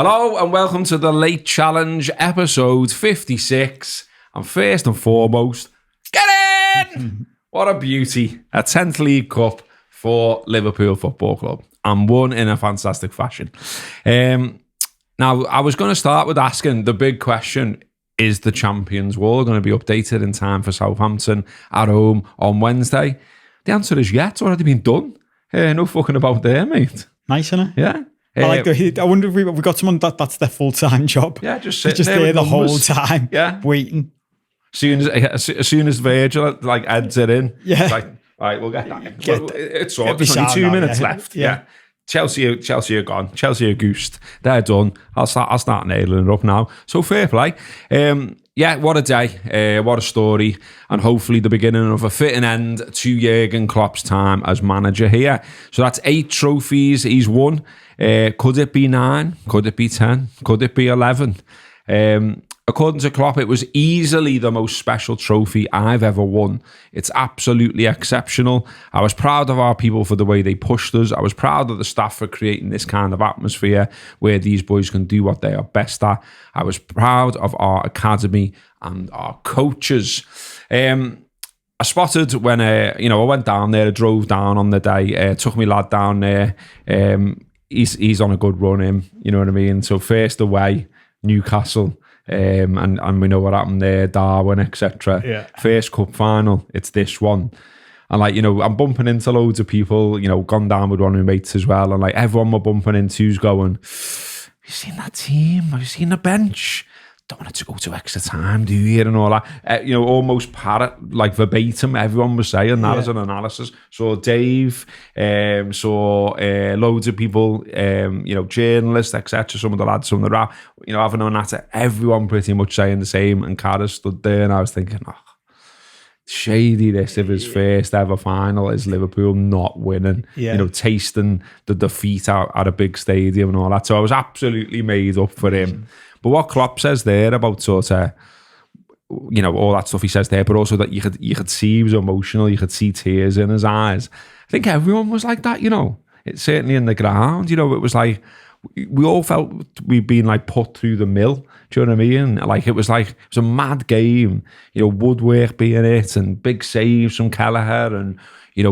Hello and welcome to the Late Challenge, episode 56. And first and foremost, get in! What a beauty. A 10th League Cup for Liverpool Football Club. And won in a fantastic fashion. Now, I was going to start with asking the big question, is the Champions Wall going to be updated in time for Southampton at home on Wednesday? The answer is yes, it's already been done. No fucking about there, mate. Nice, isn't it? Yeah. I wonder if we got someone that's their full-time job. Yeah, just sitting there the whole time, waiting. As soon as Virgil adds it in, it's like, all right, we'll get that. It's all. There's only 2 minutes left. Yeah. Chelsea are gone. Chelsea are goosed. They're done. I'll start nailing it up now. So fair play. What a day. What a story. And hopefully the beginning of a fitting end to Jurgen Klopp's time as manager here. So that's 8 trophies he's won. Could it be 9? Could it be 10? Could it be 11? According to Klopp, it was easily the most special trophy I've ever won. It's absolutely exceptional. I was proud of our people for the way they pushed us. I was proud of the staff for creating this kind of atmosphere where these boys can do what they are best at. I was proud of our academy and our coaches. I spotted when I went down there, I drove down on the day, took my lad down there. He's on a good run, you know what I mean? So first away, Newcastle. And we know what happened there, Darwin, etc. Yeah. First cup final, it's this one. And I'm bumping into loads of people, gone down with one of my mates as well. And everyone we're bumping into who's going, have you seen that team? Have you seen the bench? Don't want it to go to extra time, do you? And all that. Almost verbatim, everyone was saying that as an analysis. So Dave, loads of people, journalists, etc. Some of the lads from the rap, having on that, everyone pretty much saying the same. And Carter stood there and I was thinking, shady this if his first ever final is Liverpool not winning, tasting the defeat out at a big stadium and all that. So I was absolutely made up for him. But what Klopp says there about sort of, all that stuff he says there, but also that you could see he was emotional, you could see tears in his eyes. I think everyone was like that, It's certainly in the ground, it was like, we all felt we'd been put through the mill. Do you know what I mean? It was a mad game, Woodwork being it and big saves from Kelleher and,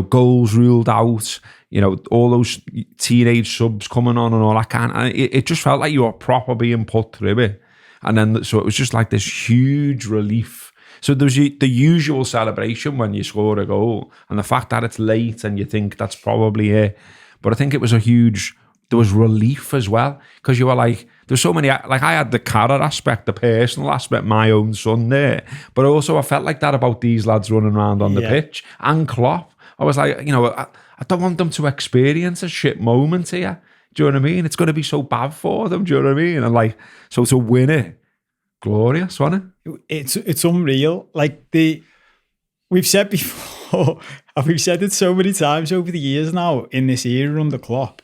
goals ruled out, all those teenage subs coming on and all that kind of, it just felt like you were proper being put through it. And then, so it was just this huge relief. So there's the usual celebration when you score a goal and the fact that it's late and you think that's probably it. But I think it was there was relief as well, because you were there's so many, I had the Carragher aspect, the personal aspect, my own son there, but also I felt like that about these lads running around on the pitch and Klopp. I was I don't want them to experience a shit moment here. Do you know what I mean? It's going to be so bad for them. Do you know what I mean? And so to win it, glorious, wasn't it? It's unreal. We've said before, and we've said it so many times over the years now in this era under Klopp.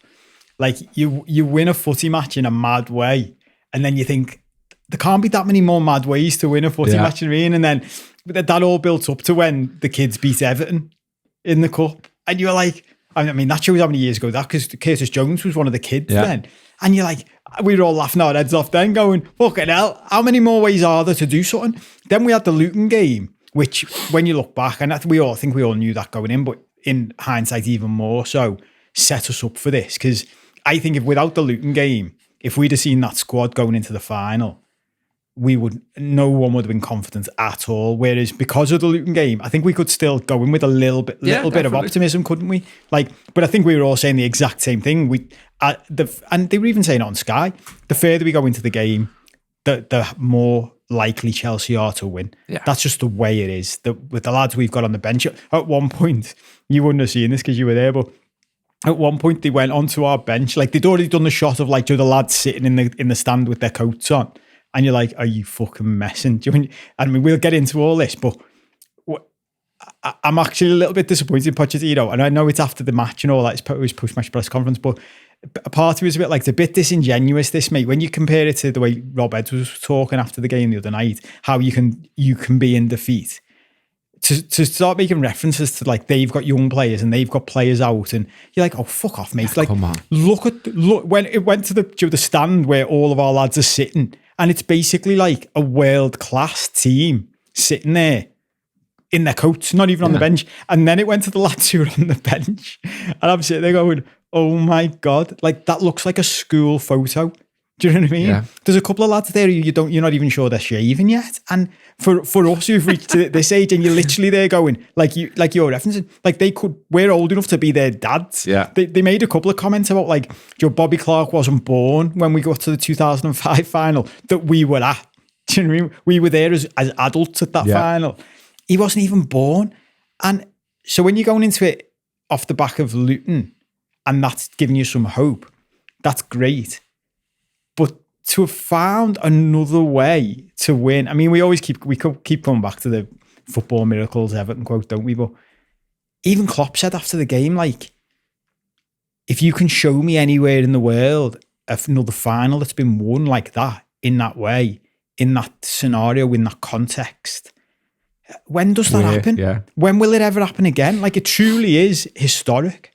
You win a footy match in a mad way, and then you think there can't be that many more mad ways to win a footy match, you know what I mean? And then that all built up to when the kids beat Everton in the cup, and you're that shows how many years ago that, because Curtis Jones was one of the kids then, and you're we were all laughing our heads off then, going, fucking hell, how many more ways are there to do something? Then we had the Luton game, which when you look back, and we all knew that going in, but in hindsight even more so, set us up for this, because I think without the Luton game, if we'd have seen that squad going into the final, no one would have been confident at all. Whereas because of the Luton game, I think we could still go in with a little bit of optimism, couldn't we? But I think we were all saying the exact same thing. And they were even saying it on Sky, the further we go into the game, the more likely Chelsea are to win. Yeah. That's just the way it is. With the lads we've got on the bench, at one point, you wouldn't have seen this because you were there, but at one point they went onto our bench, they'd already done the shot of the lads sitting in the stand with their coats on. And you're are you fucking messing? Do you mean? I mean, we'll get into all this, but I'm actually a little bit disappointed in Pochettino. And I know it's after the match and all that. It was post-match press conference, but a part of me was a bit it's a bit disingenuous, this, mate. When you compare it to the way Rob Edwards was talking after the game the other night, how you can be in defeat. to start making references to like they've got young players and they've got players out, and you're like, oh fuck off, mate. Like, come on. look when it went to the stand where all of our lads are sitting, and it's basically like a world class team sitting there in their coats, not even on the bench. And then it went to the lads who were on the bench, and I'm sitting there going, oh my God, like that looks like a school photo. Do you know what I mean? Yeah. There's a couple of lads there you're not even sure they're shaving yet. And for us who've reached this age, and you're literally there going, like you're referencing, like we're old enough to be their dads. Yeah. They made a couple of comments about like, Bobby Clark wasn't born when we got to the 2005 final that we were at. Do you know what I mean? We were there as adults at that final. He wasn't even born. And so when you're going into it off the back of Luton and that's giving you some hope, that's great. But to have found another way to win, I mean, we keep coming back to the football miracles Everton quote, don't we? But even Klopp said after the game, like, if you can show me anywhere in the world another final that's been won like that, in that way, in that scenario, in that context, when does that happen? Yeah. When will it ever happen again? Like, it truly is historic.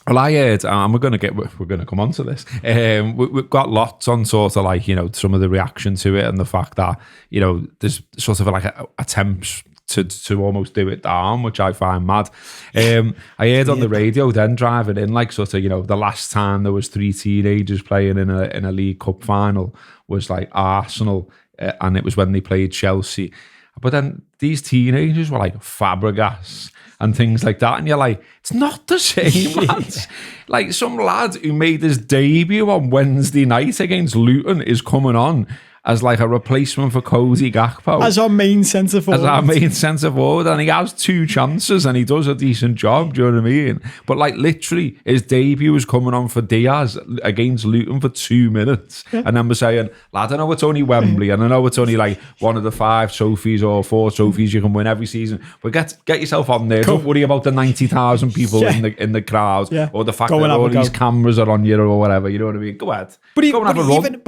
Well, I heard, and we're going to come on to this. We've got lots on sort of like, you know, some of the reaction to it and the fact that, you know, there's sort of like attempts to almost do it down, which I find mad. I heard on the radio then driving in, like sort of, you know, the last time there was 3 teenagers playing in a League Cup final was like Arsenal, and it was when they played Chelsea. But then these teenagers were like Fabregas and things like that. And you're like, it's not the same, lads. Like some lad who made his debut on Wednesday night against Luton is coming on as like a replacement for Cody Gakpo. As our main centre forward. And he has 2 chances and he does a decent job, do you know what I mean? But like literally his debut was coming on for Diaz against Luton for 2 minutes. And then we're saying, lad, I know it's only Wembley and I know it's only like one of the 5 trophies or 4 trophies you can win every season. But get yourself on there. Don't worry about the 90,000 people in the crowd or the fact that all these cameras are on you or whatever. You know what I mean? Go ahead. But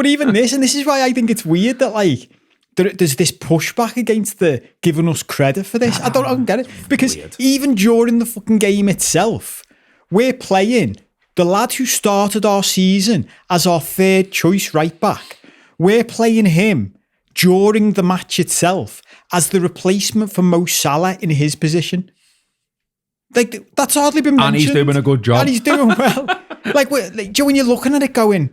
even this, and this is why I think it's weird that like there's this pushback against the giving us credit for this. I don't get it, because even during the fucking game itself, we're playing the lad who started our season as our 3rd choice right back. We're playing him during the match itself as the replacement for Mo Salah in his position. Like, that's hardly been mentioned. And he's doing a good job. And he's doing well. like when you're looking at it going,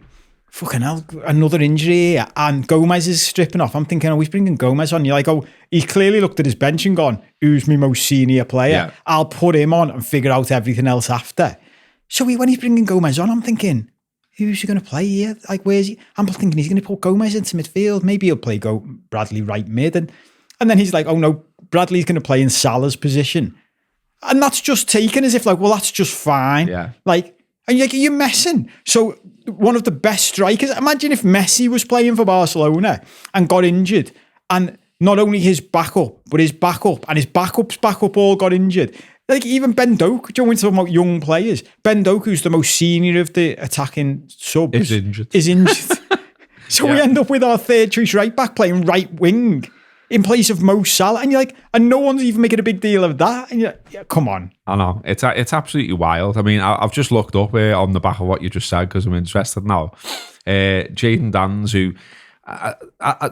fucking hell, another injury here, and Gomez is stripping off. I'm thinking, he's bringing Gomez on. You're like, he clearly looked at his bench and gone, who's my most senior player? Yeah. I'll put him on and figure out everything else after. So when he's bringing Gomez on, I'm thinking, who's he going to play here? Like, where's he? I'm thinking he's going to put Gomez into midfield. Maybe he'll play Bradley right mid. And then he's like, oh no, Bradley's going to play in Salah's position. And that's just taken as if like, well, that's just fine. Yeah. Like, and you're messing. So one of the best strikers, imagine if Messi was playing for Barcelona and got injured, and not only his backup, but his backup and his backup's backup all got injured. Like even Ben Doak, do you want to talk about young players? Ben Doak, who's the most senior of the attacking subs, is injured. So we end up with our 3rd choice right back playing right wing in place of Mo Salah, and you're like, and no one's even making a big deal of that. And you're like, yeah, come on. I know, it's absolutely wild. I mean, I've just looked up on the back of what you just said because I'm interested now. Jayden Danns, who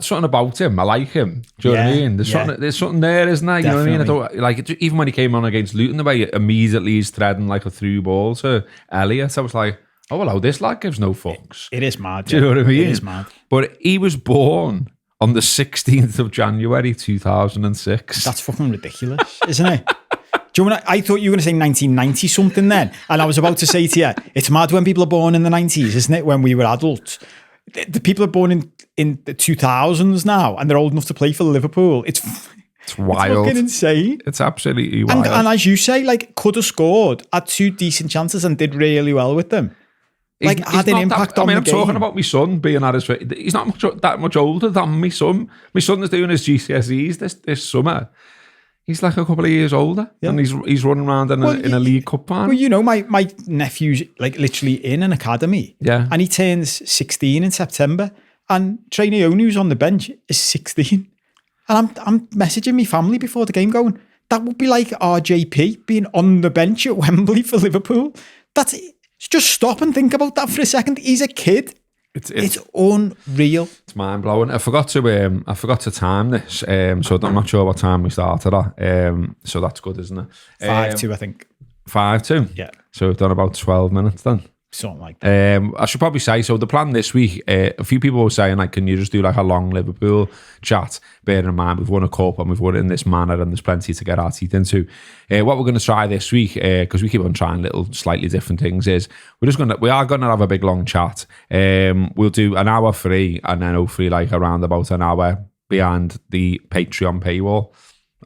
something about him, I like him. Do you know what I mean? There's something there, isn't there? You Definitely. Know what I mean? I don't, like even when he came on against Luton, the way immediately he's threading like a through ball to Elliott, I was like, oh well, this lad gives no fucks. It is mad. Do you know what I mean? It is mad. But he was born on the 16th of January 2006. That's fucking ridiculous, isn't it? Do you know I thought you were going to say 1990 something then, and I was about to say to you, it's mad when people are born in the 90s, isn't it? When we were adults, the people are born in the 2000s now, and they're old enough to play for Liverpool. It's wild. It's fucking insane. It's absolutely wild. And as you say, like, could have scored, had 2 decent chances, and did really well with them. Like, had an impact on the game. I'm talking about my son being at his... He's not that much older than my son. My son is doing his GCSEs this summer. He's like a couple of years older, and he's running around in a League Cup final. Well, you know, my nephew's like literally in an academy. Yeah. And he turns 16 in September, and Trainee Onu, who's on the bench, is 16. And I'm messaging my family before the game going, that would be like RJP being on the bench at Wembley for Liverpool. Just stop and think about that for a second. He's a kid. It's unreal. It's mind blowing. I forgot to time this, so I'm not sure what time we started at. So that's good, isn't it? 5-2, I think. 5-2. Yeah. So we've done about 12 minutes then. Something like that. I should probably say, so the plan this week, a few people were saying, like, can you just do like a long Liverpool chat? Bearing in mind, we've won a cup and we've won it in this manner and there's plenty to get our teeth into. What we're going to try this week, because we keep on trying little slightly different things, is we are going to have a big long chat. We'll do an hour free and then hopefully like around about an hour behind the Patreon paywall.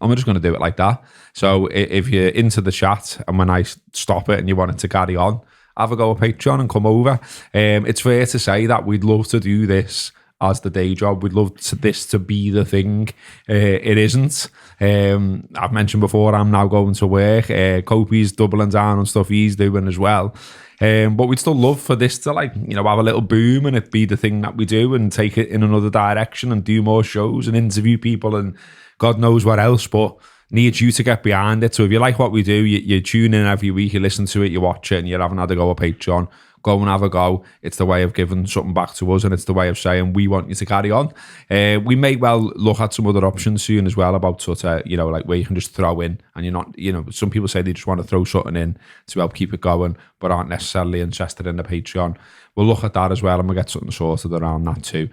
And we're just going to do it like that. So if you're into the chat and when I stop it and you want it to carry on, have a go at Patreon and come over. It's fair to say that we'd love to do this as the day job. We'd love this to be the thing. It isn't. I've mentioned before, I'm now going to work. Kopi's doubling down on stuff he's doing as well. But we'd still love for this to, like, you know, have a little boom and it be the thing that we do and take it in another direction and do more shows and interview people and God knows what else. But needs you to get behind it. So if you like what we do, you tune in every week, you listen to it, you watch it, and you haven't had a go at Patreon, go and have a go. It's the way of giving something back to us, and it's the way of saying we want you to carry on. We may well look at some other options soon as well about sort of, you know, like where you can just throw in and you're not, you know, some people say they just want to throw something in to help keep it going, but aren't necessarily interested in the Patreon. We'll look at that as well, and we'll get something sorted around that too.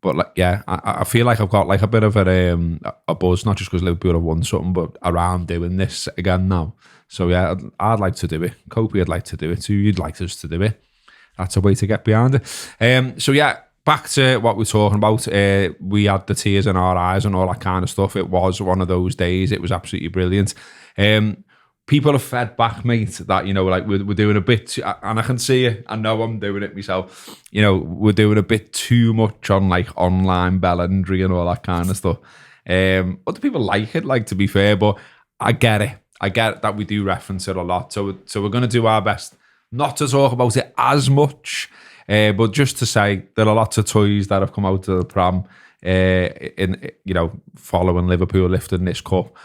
But like, yeah, I feel like I've got like a bit of a buzz, not just because Liverpool have won something, but around doing this again now. So yeah, I'd like to do it. Kopi would like to do it too. You'd like us to do it. That's a way to get behind it. So yeah, back to what we're talking about. We had the tears in our eyes and all that kind of stuff. It was one of those days. It was absolutely brilliant. People have fed back, mate, that, you know, like we're doing a bit, and I can see it, I know I'm doing it myself, you know, we're doing a bit too much on like online bellandry and all that kind of stuff. Other people like it, like, to be fair, but I get it that we do reference it a lot. So we're going to do our best not to talk about it as much, but just to say there are lots of toys that have come out of the pram, in, you know, following Liverpool lifting this cup.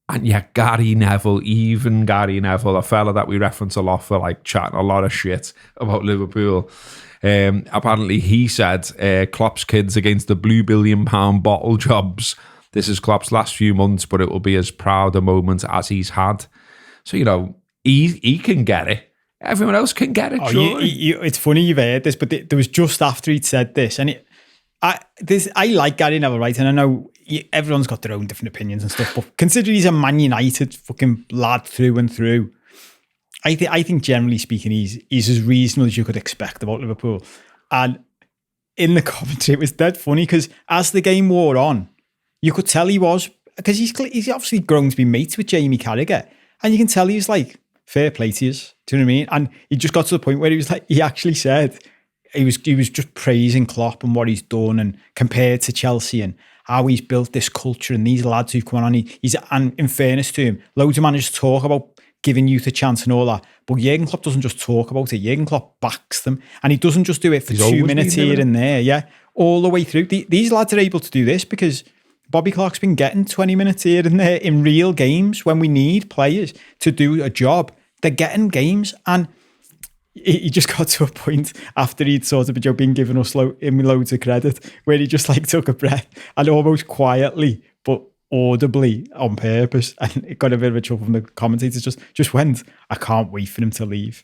And yeah, Gary Neville, a fella that we reference a lot for like chatting a lot of shit about Liverpool. Apparently he said, Klopp's kids against the blue £1 billion bottle jobs. This is Klopp's last few months, but it will be as proud a moment as he's had. So, you know, he can get it. Everyone else can get it. It's funny you've heard this, but there was just after he'd said this, and I like Gary Neville, right? And I know everyone's got their own different opinions and stuff, but considering he's a Man United fucking lad through and through, I think generally speaking, he's as reasonable as you could expect about Liverpool. And in the commentary, it was dead funny because as the game wore on, you could tell he was, because he's obviously grown to be mates with Jamie Carragher, and you can tell he was like, fair play to you. Do you know what I mean? And he just got to the point where he was like, he actually said, he was just praising Klopp and what he's done and compared to Chelsea and how he's built this culture and these lads who've come on. And in fairness to him, loads of managers talk about giving youth a chance and all that, but Jurgen Klopp doesn't just talk about it. Jurgen Klopp backs them, and he doesn't just do it for 2 minutes here and there. Yeah, all the way through. These lads are able to do this because Bobby Clark's been getting 20 minutes here and there in real games when we need players to do a job. They're getting games, and he just got to a point after he'd sort of been giving us loads of credit where he just like took a breath and almost quietly but audibly on purpose, and it got a bit of a trouble from the commentators, just went, I can't wait for him to leave.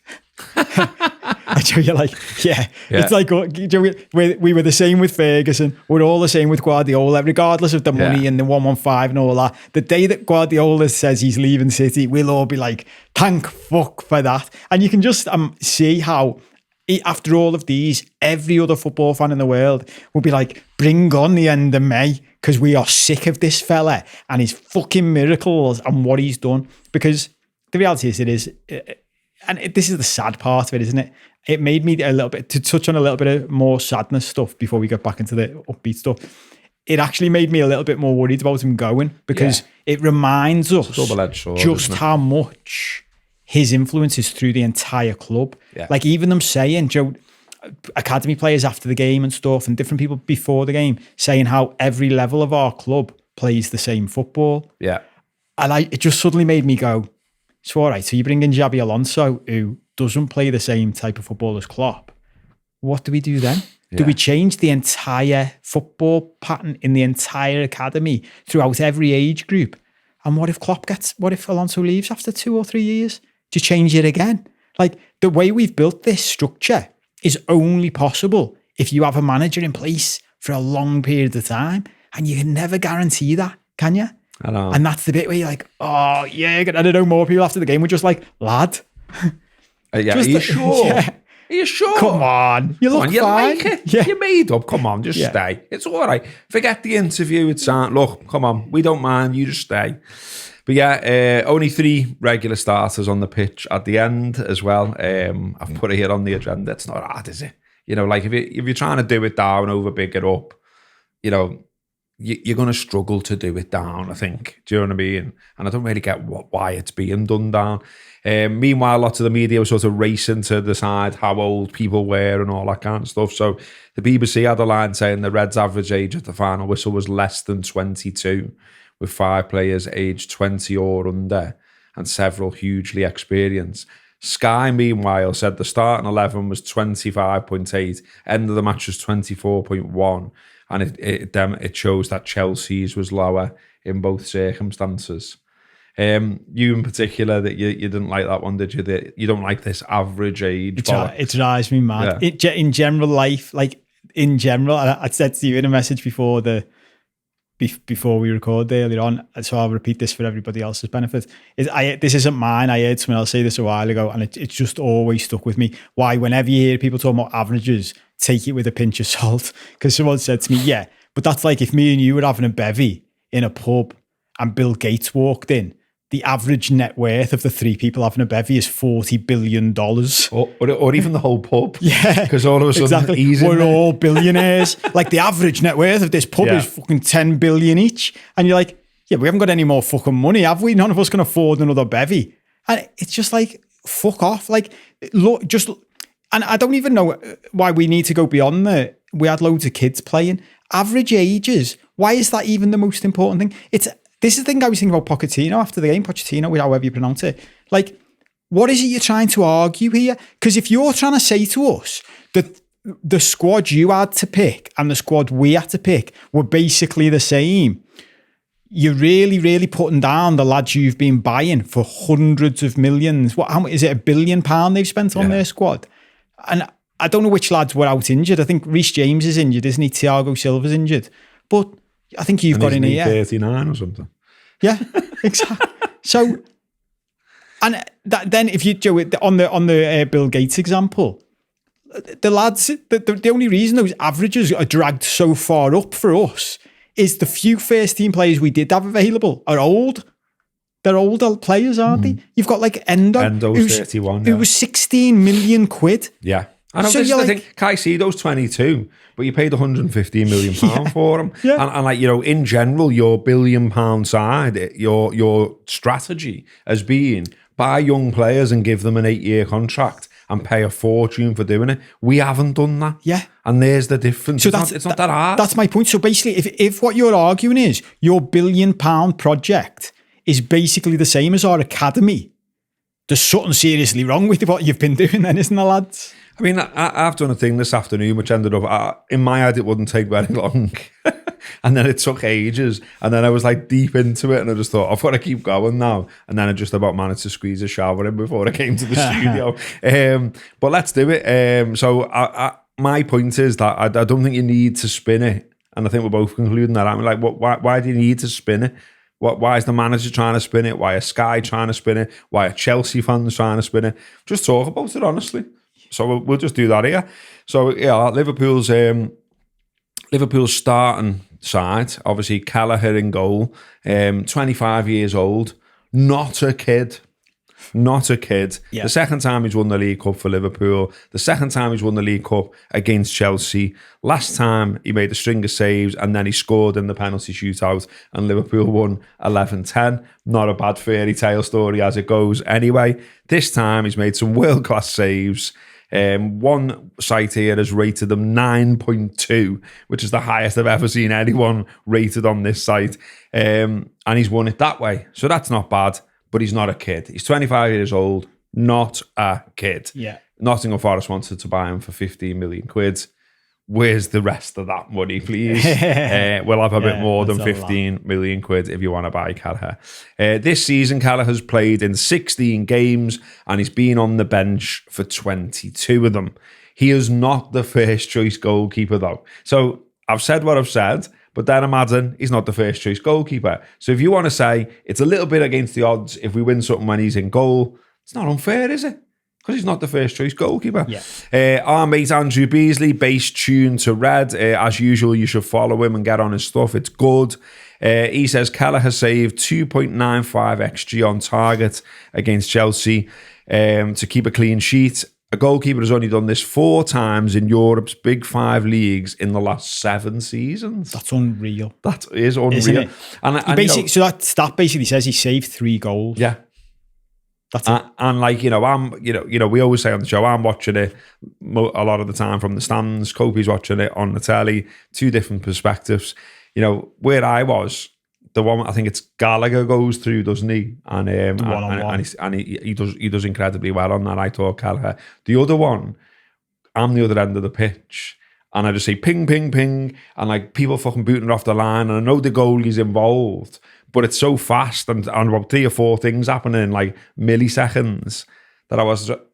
And you're like, yeah. It's like, we were the same with Ferguson. We're all the same with Guardiola, regardless of the money and the 115 and all that. The day that Guardiola says he's leaving City, we'll all be like, thank fuck for that. And you can just see how, after all of these, every other football fan in the world will be like, bring on the end of May, because we are sick of this fella and his fucking miracles and what he's done. Because the reality is, this is the sad part of it, isn't it? It made me a little bit, to touch on a little bit of more sadness stuff before we get back into the upbeat stuff. It actually made me a little bit more worried about him going, because it reminds us just how much his influence is through the entire club. Yeah. Like even them saying, academy players after the game and stuff, and different people before the game saying how every level of our club plays the same football. Yeah. And it just suddenly made me go, it's all right. So you bring in Xabi Alonso, who doesn't play the same type of football as Klopp. What do we do then? Yeah. Do we change the entire football pattern in the entire academy throughout every age group? And what if Alonso leaves after 2 or 3 years? Do you change it again? Like, the way we've built this structure is only possible if you have a manager in place for a long period of time. And you can never guarantee that, can you? I know. And that's the bit where you're like, oh, yeah, I don't know, more people after the game were just like, lad. Yeah, are you sure? Yeah. Are you sure? Come on. You look fine. Like it. Yeah. You're made up. Come on, just stay. It's all right. Forget the interview. It's look, come on. We don't mind. You just stay. But yeah, only 3 regular starters on the pitch at the end as well. I've put it here on the agenda. It's not hard, is it? You know, like if you're trying to do it down, over big it up, you know, you're going to struggle to do it down, I think. Do you know what I mean? And I don't really get why it's being done down. Meanwhile, lots of the media was sort of racing to decide how old people were and all that kind of stuff. So the BBC had a line saying the Reds' average age at the final whistle was less than 22, with 5 players aged 20 or under and several hugely experienced. Sky, meanwhile, said the starting 11 was 25.8, end of the match was 24.1, and it shows that Chelsea's was lower in both circumstances. You in particular, that you didn't like that one, did you? That you don't like this average age? It drives me mad. Yeah. In general life, like in general, I said to you in a message before we recorded earlier on, so I'll repeat this for everybody else's benefit. This isn't mine. I heard someone else say this a while ago, and it's just always stuck with me. Why, whenever you hear people talking about averages, take it with a pinch of salt. Because someone said to me, yeah, but that's like if me and you were having a bevy in a pub and Bill Gates walked in, the average net worth of the 3 people having a bevy is $40 billion. Or even the whole pub. Yeah. Because all of a sudden, we're all billionaires. Like the average net worth of this pub is fucking 10 billion each. And you're like, yeah, we haven't got any more fucking money, have we? None of us can afford another bevy. And it's just like, fuck off. Like, look, and I don't even know why we need to go beyond that. We had loads of kids playing. Average ages. Why is that even the most important thing? This is the thing I was thinking about Pochettino after the game, however you pronounce it. Like, what is it you're trying to argue here? Because if you're trying to say to us that the squad you had to pick and the squad we had to pick were basically the same, you're really, really putting down the lads you've been buying for hundreds of millions. How is it, £1 billion they've spent on their squad? And I don't know which lads were out injured. I think Reece James is injured, isn't he? Thiago Silva's injured. But I think you've got in here 39 or something. Yeah, exactly. So, and then if you do it on the Bill Gates example, the lads, the only reason those averages are dragged so far up for us is the few first team players we did have available are old. They're older players, aren't they? You've got like Endo's 31, who was 16 million quid. Yeah. I know, so this is the thing. Caicedo's 22, but you paid £115 million for him. Yeah. And like, you know, in general, your £1 billion side, your strategy has been buy young players and give them an 8-year contract and pay a fortune for doing it. We haven't done that. Yeah. And there's the difference. So it's not that hard. That's my point. So basically, if what you're arguing is your £1 billion project is basically the same as our academy, there's something seriously wrong with what you've been doing then, isn't there, lads? I mean, I've done a thing this afternoon which ended up, in my head, it wouldn't take very long. And then it took ages. And then I was like deep into it and I just thought, I've got to keep going now. And then I just about managed to squeeze a shower in before I came to the studio. But let's do it. So my point is that I don't think you need to spin it. And I think we're both concluding that. I'm like, why do you need to spin it? Why is the manager trying to spin it? Why are Sky trying to spin it? Why are Chelsea fans trying to spin it? Just talk about it, honestly. So we'll just do that here. So yeah, Liverpool's starting side, obviously Kelleher in goal, 25 years old, not a kid. Yeah. The second time he's won the League Cup for Liverpool. The second time he's won the League Cup against Chelsea. Last time he made a string of saves and then he scored in the penalty shootout and Liverpool won 11-10. Not a bad fairy tale story as it goes anyway. This time he's made some world-class saves. One site here has rated them 9.2, which is the highest I've ever seen anyone rated on this site. And he's won it that way. So that's not bad, but he's not a kid. He's 25 years old, not a kid. Yeah. Nottingham Forest wanted to buy him for 15 million quid. Where's the rest of that money, please? We'll have a bit more than 15 million quid if you want to buy Kelleher. This season, Kelleher has played in 16 games and he's been on the bench for 22 of them. He is not the first choice goalkeeper, though. So I've said what I've said, but then imagine he's not the first choice goalkeeper. So if you want to say it's a little bit against the odds if we win something when he's in goal, it's not unfair, is it? Because he's not the first choice goalkeeper. Yeah. Our mate Andrew Beasley, bass tuned to red. As usual, you should follow him and get on his stuff. It's good. He says Kelleher has saved 2.95 XG on target against Chelsea to keep a clean sheet. A goalkeeper has only done this 4 times in Europe's Big 5 leagues in the last 7 seasons. That's unreal. That is unreal. Isn't it? And so that stat basically says he saved 3 goals. Yeah. That's it. And like, we always say on the show, I'm watching it a lot of the time from the stands. Kopi's watching it on the telly, 2 different perspectives. Where I was, the one, I think it's Gallagher goes through, doesn't he? And he does incredibly well on that. I thought Kelleher. The other one, I'm the other end of the pitch. And I just say ping, ping, ping. And like people fucking booting it off the line. And I know the goalie's involved. But it's so fast and about 3 or 4 things happening in like milliseconds that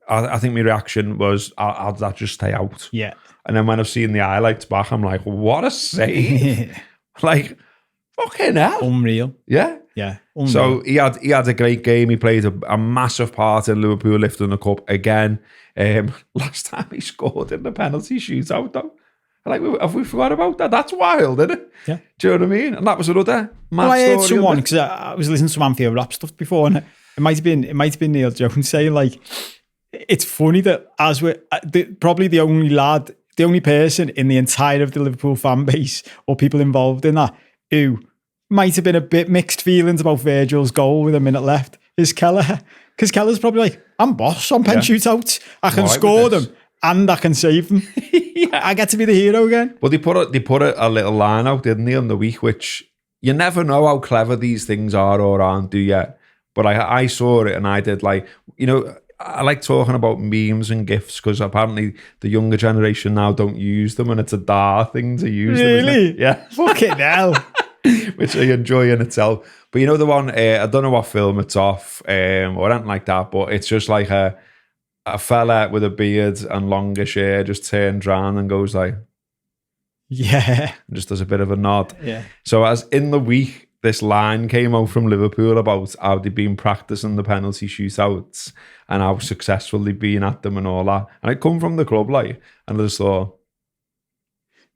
I think my reaction was, I'll that just stay out. Yeah. And then when I've seen the highlights back, I'm like, what a save. Like, fucking hell. Unreal. Yeah. Yeah. Unreal. So he had a great game. He played a massive part in Liverpool lifting the cup again. Last time he scored in the penalty shootout though. Like, have we forgot about that? That's wild, isn't it? Yeah. Do you know what I mean? And that was another mad I heard story, someone, because I was listening to some Anfield Rap stuff before, and it might have been Neil Jones saying, like, it's funny that as we're probably the only person in the entire of the Liverpool fan base or people involved in that who might have been a bit mixed feelings about Virgil's goal with a minute left is Kelleher. Because Kelleher's probably like, I'm boss on pen shootouts. I can score them. And I can save them. I get to be the hero again. Well, they put a little line out, didn't they, on the week, which you never know how clever these things are or aren't, do you? But I saw it and I did like, I like talking about memes and GIFs because apparently the younger generation now don't use them and it's a thing to use them. Really? Yeah. Fucking hell. Which I enjoy in itself. But the one, I don't know what film it's off or anything like that, but it's just like a fella with a beard and longish hair just turns around and goes like, yeah, and just does a bit of a nod. Yeah. So as in the week, this line came out from Liverpool about how they've been practicing the penalty shootouts and how successful they've been at them and all that. And it come from the club, like, and I just thought,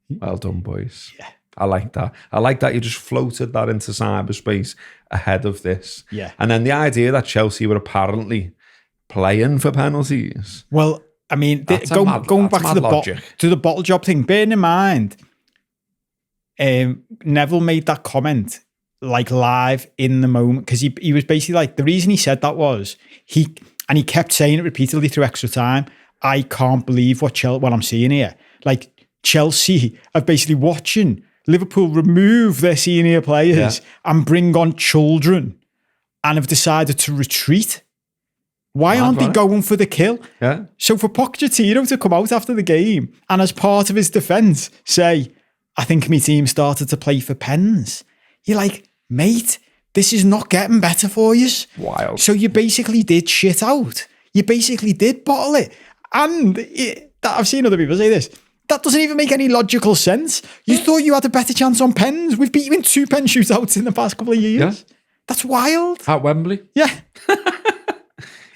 well done, boys. Yeah. I like that. I like that you just floated that into cyberspace ahead of this. Yeah. And then the idea that Chelsea were apparently playing for penalties. Well, I mean, going back to the bottle job thing, bearing in mind, Neville made that comment like live in the moment because he was basically like, the reason he said that was he kept saying it repeatedly through extra time. I can't believe what I'm seeing here. Like Chelsea are basically watching Liverpool remove their senior players and bring on children and have decided to retreat. Why aren't they going for the kill? Yeah. So for Pochettino to come out after the game and as part of his defence say, I think my team started to play for pens. You're like, mate, this is not getting better for you. Wild. So you basically did shit out. You basically did bottle it. And I've seen other people say this. That doesn't even make any logical sense. You thought you had a better chance on pens. We've beat you in 2 pen shootouts in the past couple of years. Yeah. That's wild. At Wembley? Yeah.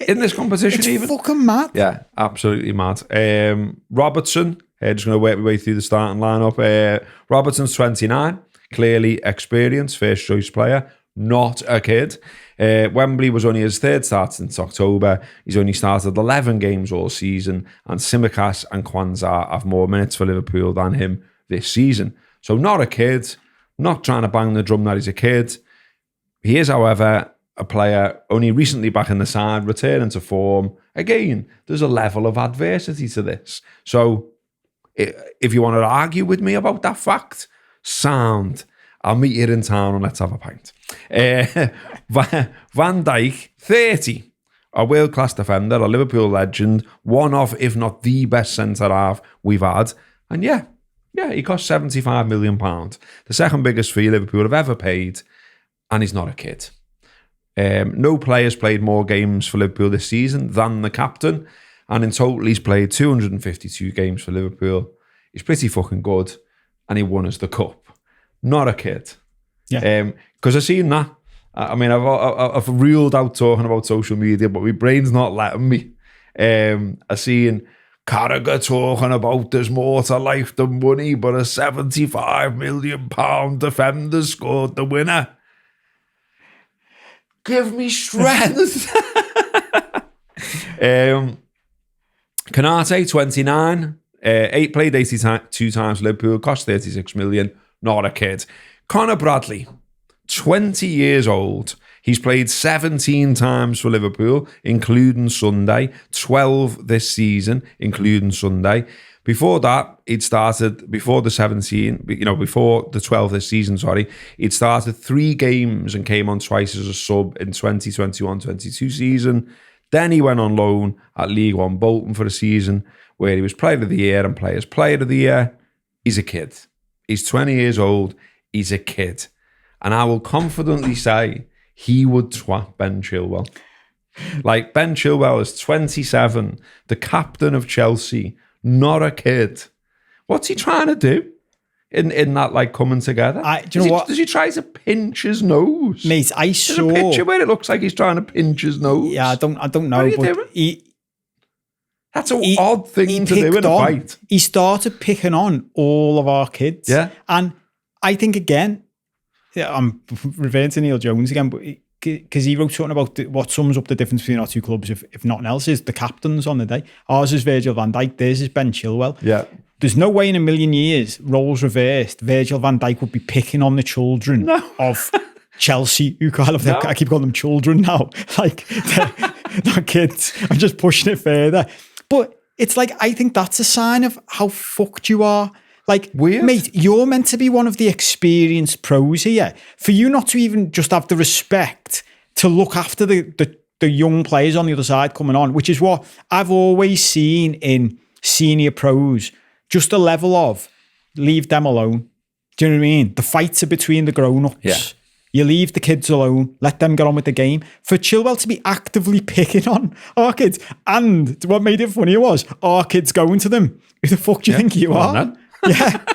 In this competition it's even? Fucking mad. Yeah, absolutely mad. Robertson, just going to work my way through the starting lineup. Robertson's 29, clearly experienced, first choice player, not a kid. Wembley was only his 3rd start since October. He's only started 11 games all season, and Tsimikas and Kwanzaa have more minutes for Liverpool than him this season. So not a kid, not trying to bang the drum that he's a kid. He is, however, a player only recently back in the side, returning to form. Again, there's a level of adversity to this. So if you want to argue with me about that fact, sound. I'll meet you in town and let's have a pint. Van Dijk, 30. A world-class defender, a Liverpool legend, one of, if not the best centre-half we've had. And yeah, he cost £75 million. The second biggest fee Liverpool have ever paid. And he's not a kid. No players played more games for Liverpool this season than the captain. And in total, he's played 252 games for Liverpool. He's pretty fucking good. And he won us the cup. Not a kid. Yeah. Because I've seen that. I mean, I've ruled out talking about social media, but my brain's not letting me. I've seen Carragher talking about there's more to life than money, but a £75 million defender scored the winner. Give me strength. Canate, 29. Played 82 times for Liverpool, cost 36 million. Not a kid. Conor Bradley, 20 years old. He's played 17 times for Liverpool, including Sunday. 12 this season, including Sunday. Before that, before the 12 this season, he'd started 3 games and came on twice as a sub in 2021-22 season. Then he went on loan at League One Bolton for a season where he was Player of the Year and Players Player of the Year. He's a kid. He's 20 years old. He's a kid. And I will confidently say he would twat Ben Chilwell. Like, Ben Chilwell is 27, the captain of Chelsea, not a kid. What's he trying to do in that, like, coming together? Do you know what? Does he try to pinch his nose? Mate, I There's saw a picture where it looks like he's trying to pinch his nose. Yeah, I don't know. What are you but doing? That's an odd thing to do in a fight. He started picking on all of our kids. Yeah. And I think, again, I'm referring to Neil Jones again, but because he wrote something about what sums up the difference between our two clubs, if nothing else, is the captains on the day. Ours is Virgil van Dijk, theirs is Ben Chilwell. Yeah. There's no way in a million years, roles reversed, Virgil van Dijk would be picking on the children of Chelsea, who I keep calling them children now. Like, they're not kids. I'm just pushing it further. But it's like, I think that's a sign of how fucked you are. Like, weird. Mate, you're meant to be one of the experienced pros here. For you not to even just have the respect to look after the young players on the other side coming on, which is what I've always seen in senior pros, just a level of leave them alone. Do you know what I mean? The fights are between the grown-ups. Yeah. You leave the kids alone, let them get on with the game. For Chilwell to be actively picking on our kids, and what made it funnier was our kids going to them. Who the fuck do you think you are? Yeah.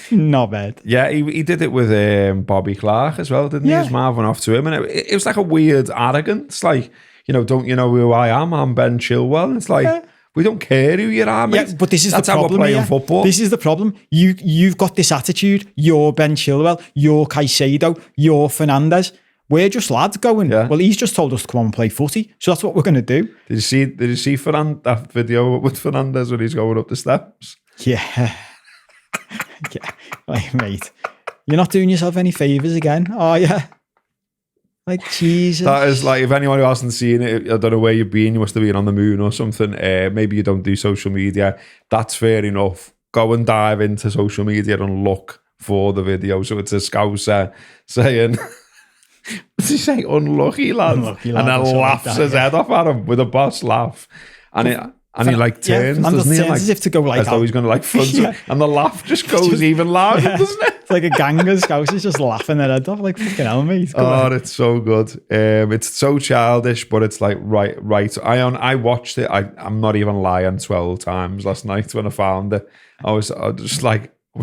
Not bad. Yeah, he did it with Bobby Clark as well, didn't he? He was mouthing off to him. And it was like a weird arrogance. Like, don't you know who I am? I'm Ben Chilwell. And it's like, we don't care who you are, mate. Yeah, but this is That's the problem. How we're playing football. This is the problem. You've got this attitude. You're Ben Chilwell. You're Caicedo. You're Fernandes. We're just lads going, well, he's just told us to come on and play footy. So that's what we're going to do. Did you see that video with Fernandes when he's going up the steps? Yeah. Yeah. Like, mate, you're not doing yourself any favours again, are you? Like, Jesus. That is like, if anyone who hasn't seen it, I don't know where you've been, you must have been on the moon or something. Maybe you don't do social media. That's fair enough. Go and dive into social media and look for the video. So it's a Scouser saying, what's he say? Unlucky lad. Unlucky lad, and then laughs his head off at him with a boss laugh. And he like turns, doesn't he? Like, as if to go like, as though he's going to like front him. And the laugh just goes even louder, doesn't it? It's like a gang of scouts just laughing their head off, like, fucking hell, mate. It's so good. It's so childish, but it's like right. I watched it. I'm not even lying, 12 times last night when I found it. I was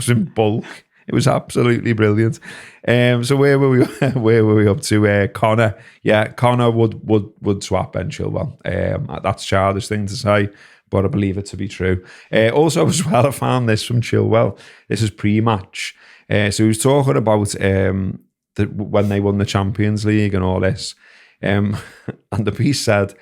in bulk. It was absolutely brilliant. So where were we up to? Connor. Yeah, Connor would swap Ben Chilwell. That's a childish thing to say, but I believe it to be true. Also as well, I found this from Chilwell. This is pre-match. So he was talking about when they won the Champions League and all this. And the piece said,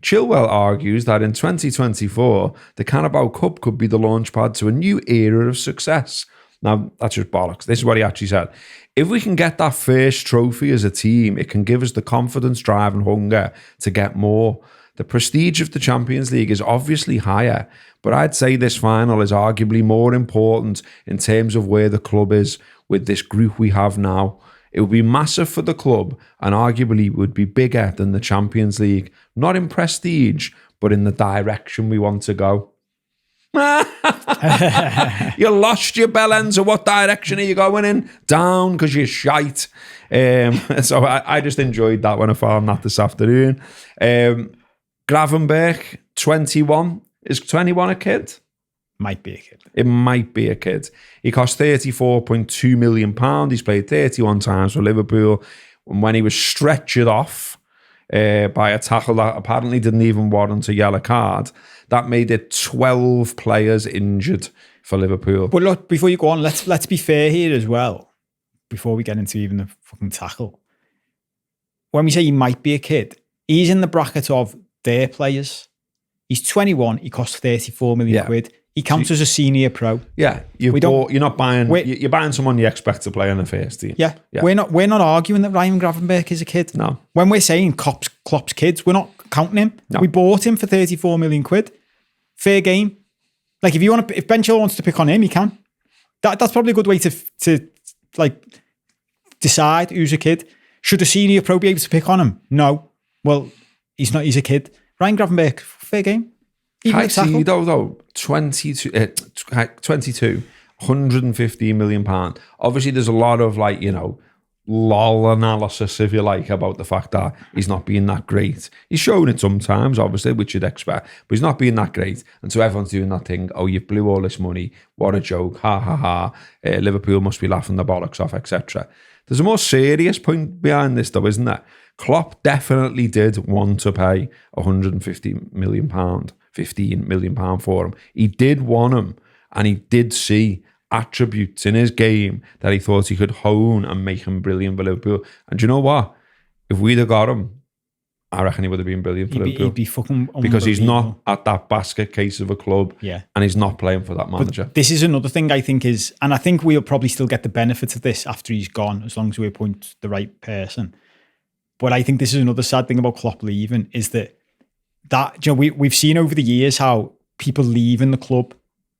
Chilwell argues that in 2024, the Carabao Cup could be the launchpad to a new era of success. Now, that's just bollocks. This is what he actually said. If we can get that first trophy as a team, it can give us the confidence, drive and hunger to get more. The prestige of the Champions League is obviously higher, but I'd say this final is arguably more important in terms of where the club is with this group we have now. It would be massive for the club and arguably would be bigger than the Champions League, not in prestige, but in the direction we want to go. You lost your bellends, or what direction are you going in? Down, because you're shite. So I just enjoyed that when I found that this afternoon. Gravenberch, 21. Is 21 a kid? Might be a kid. It might be a kid. He cost £34.2 million. He's played 31 times for Liverpool. And when he was stretchered off by a tackle that apparently didn't even warrant a yellow card, that made it 12 players injured for Liverpool. But look, before you go on, let's be fair here as well, before we get into even the fucking tackle. When we say he might be a kid, he's in the bracket of their players. He's 21, he costs 34 million quid. He counts as a senior pro. Yeah, you're not buying. You're buying someone you expect to play in the first team. Yeah. We're not arguing that Ryan Gravenberch is a kid. No. When we're saying Klopp's kids, we're not counting him. No. We bought him for 34 million quid. Fair game. Like if Ben Chilwell wants to pick on him, he can. That's probably a good way to like decide who's a kid. Should a senior pro be able to pick on him? No. Well, he's not. He's a kid. Ryan Gravenberch, fair game. Even though 22, 115 million pound. Obviously, there's a lot of lol analysis, if you like, about the fact that he's not being that great. He's shown it sometimes, obviously, which you'd expect, but he's not being that great. And so everyone's doing that thing, oh, you blew all this money, what a joke, ha ha ha, Liverpool must be laughing the bollocks off, etc. There's a more serious point behind this though, isn't there? Klopp definitely did want to pay £150 million, £15 million for him. He did want him, and he did see attributes in his game that he thought he could hone and make him brilliant for Liverpool. And do you know what? If we'd have got him, I reckon he would have been brilliant for Liverpool. He'd be fucking because he's not at that basket case of a club, yeah, and he's not playing for that manager. But this is another thing I think is, and I think we'll probably still get the benefits of this after he's gone, as long as we appoint the right person. But I think this is another sad thing about Klopp leaving, is that we've seen over the years how people leaving the club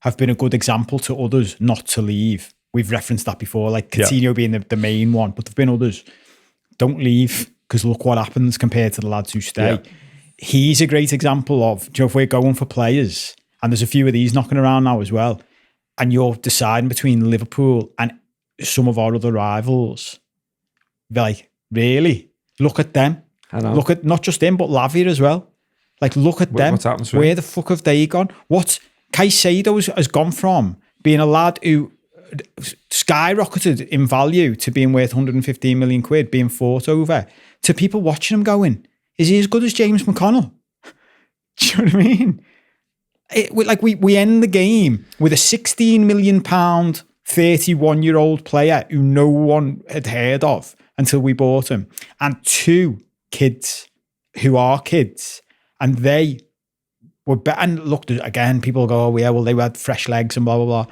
have been a good example to others not to leave. We've referenced that before, like Coutinho being the main one, but there've been others. Don't leave, because look what happens compared to the lads who stay. Yeah. He's a great example of, if we're going for players, and there's a few of these knocking around now as well, and you're deciding between Liverpool and some of our other rivals, be like, really? Look at them. I know. Look at not just him, but Lavia as well. Like, look at them. What's happened to him? Where the fuck have they gone? What Caicedo has gone from being a lad who skyrocketed in value to being worth 115 million quid, being fought over, to people watching him going, is he as good as James McConnell? Do you know what I mean? We end the game with a £16 million, 31-year-old player who no one had heard of until we bought him, and two kids who are kids, and they were better. And look, again, people go, oh yeah, well, they had fresh legs and blah, blah, blah.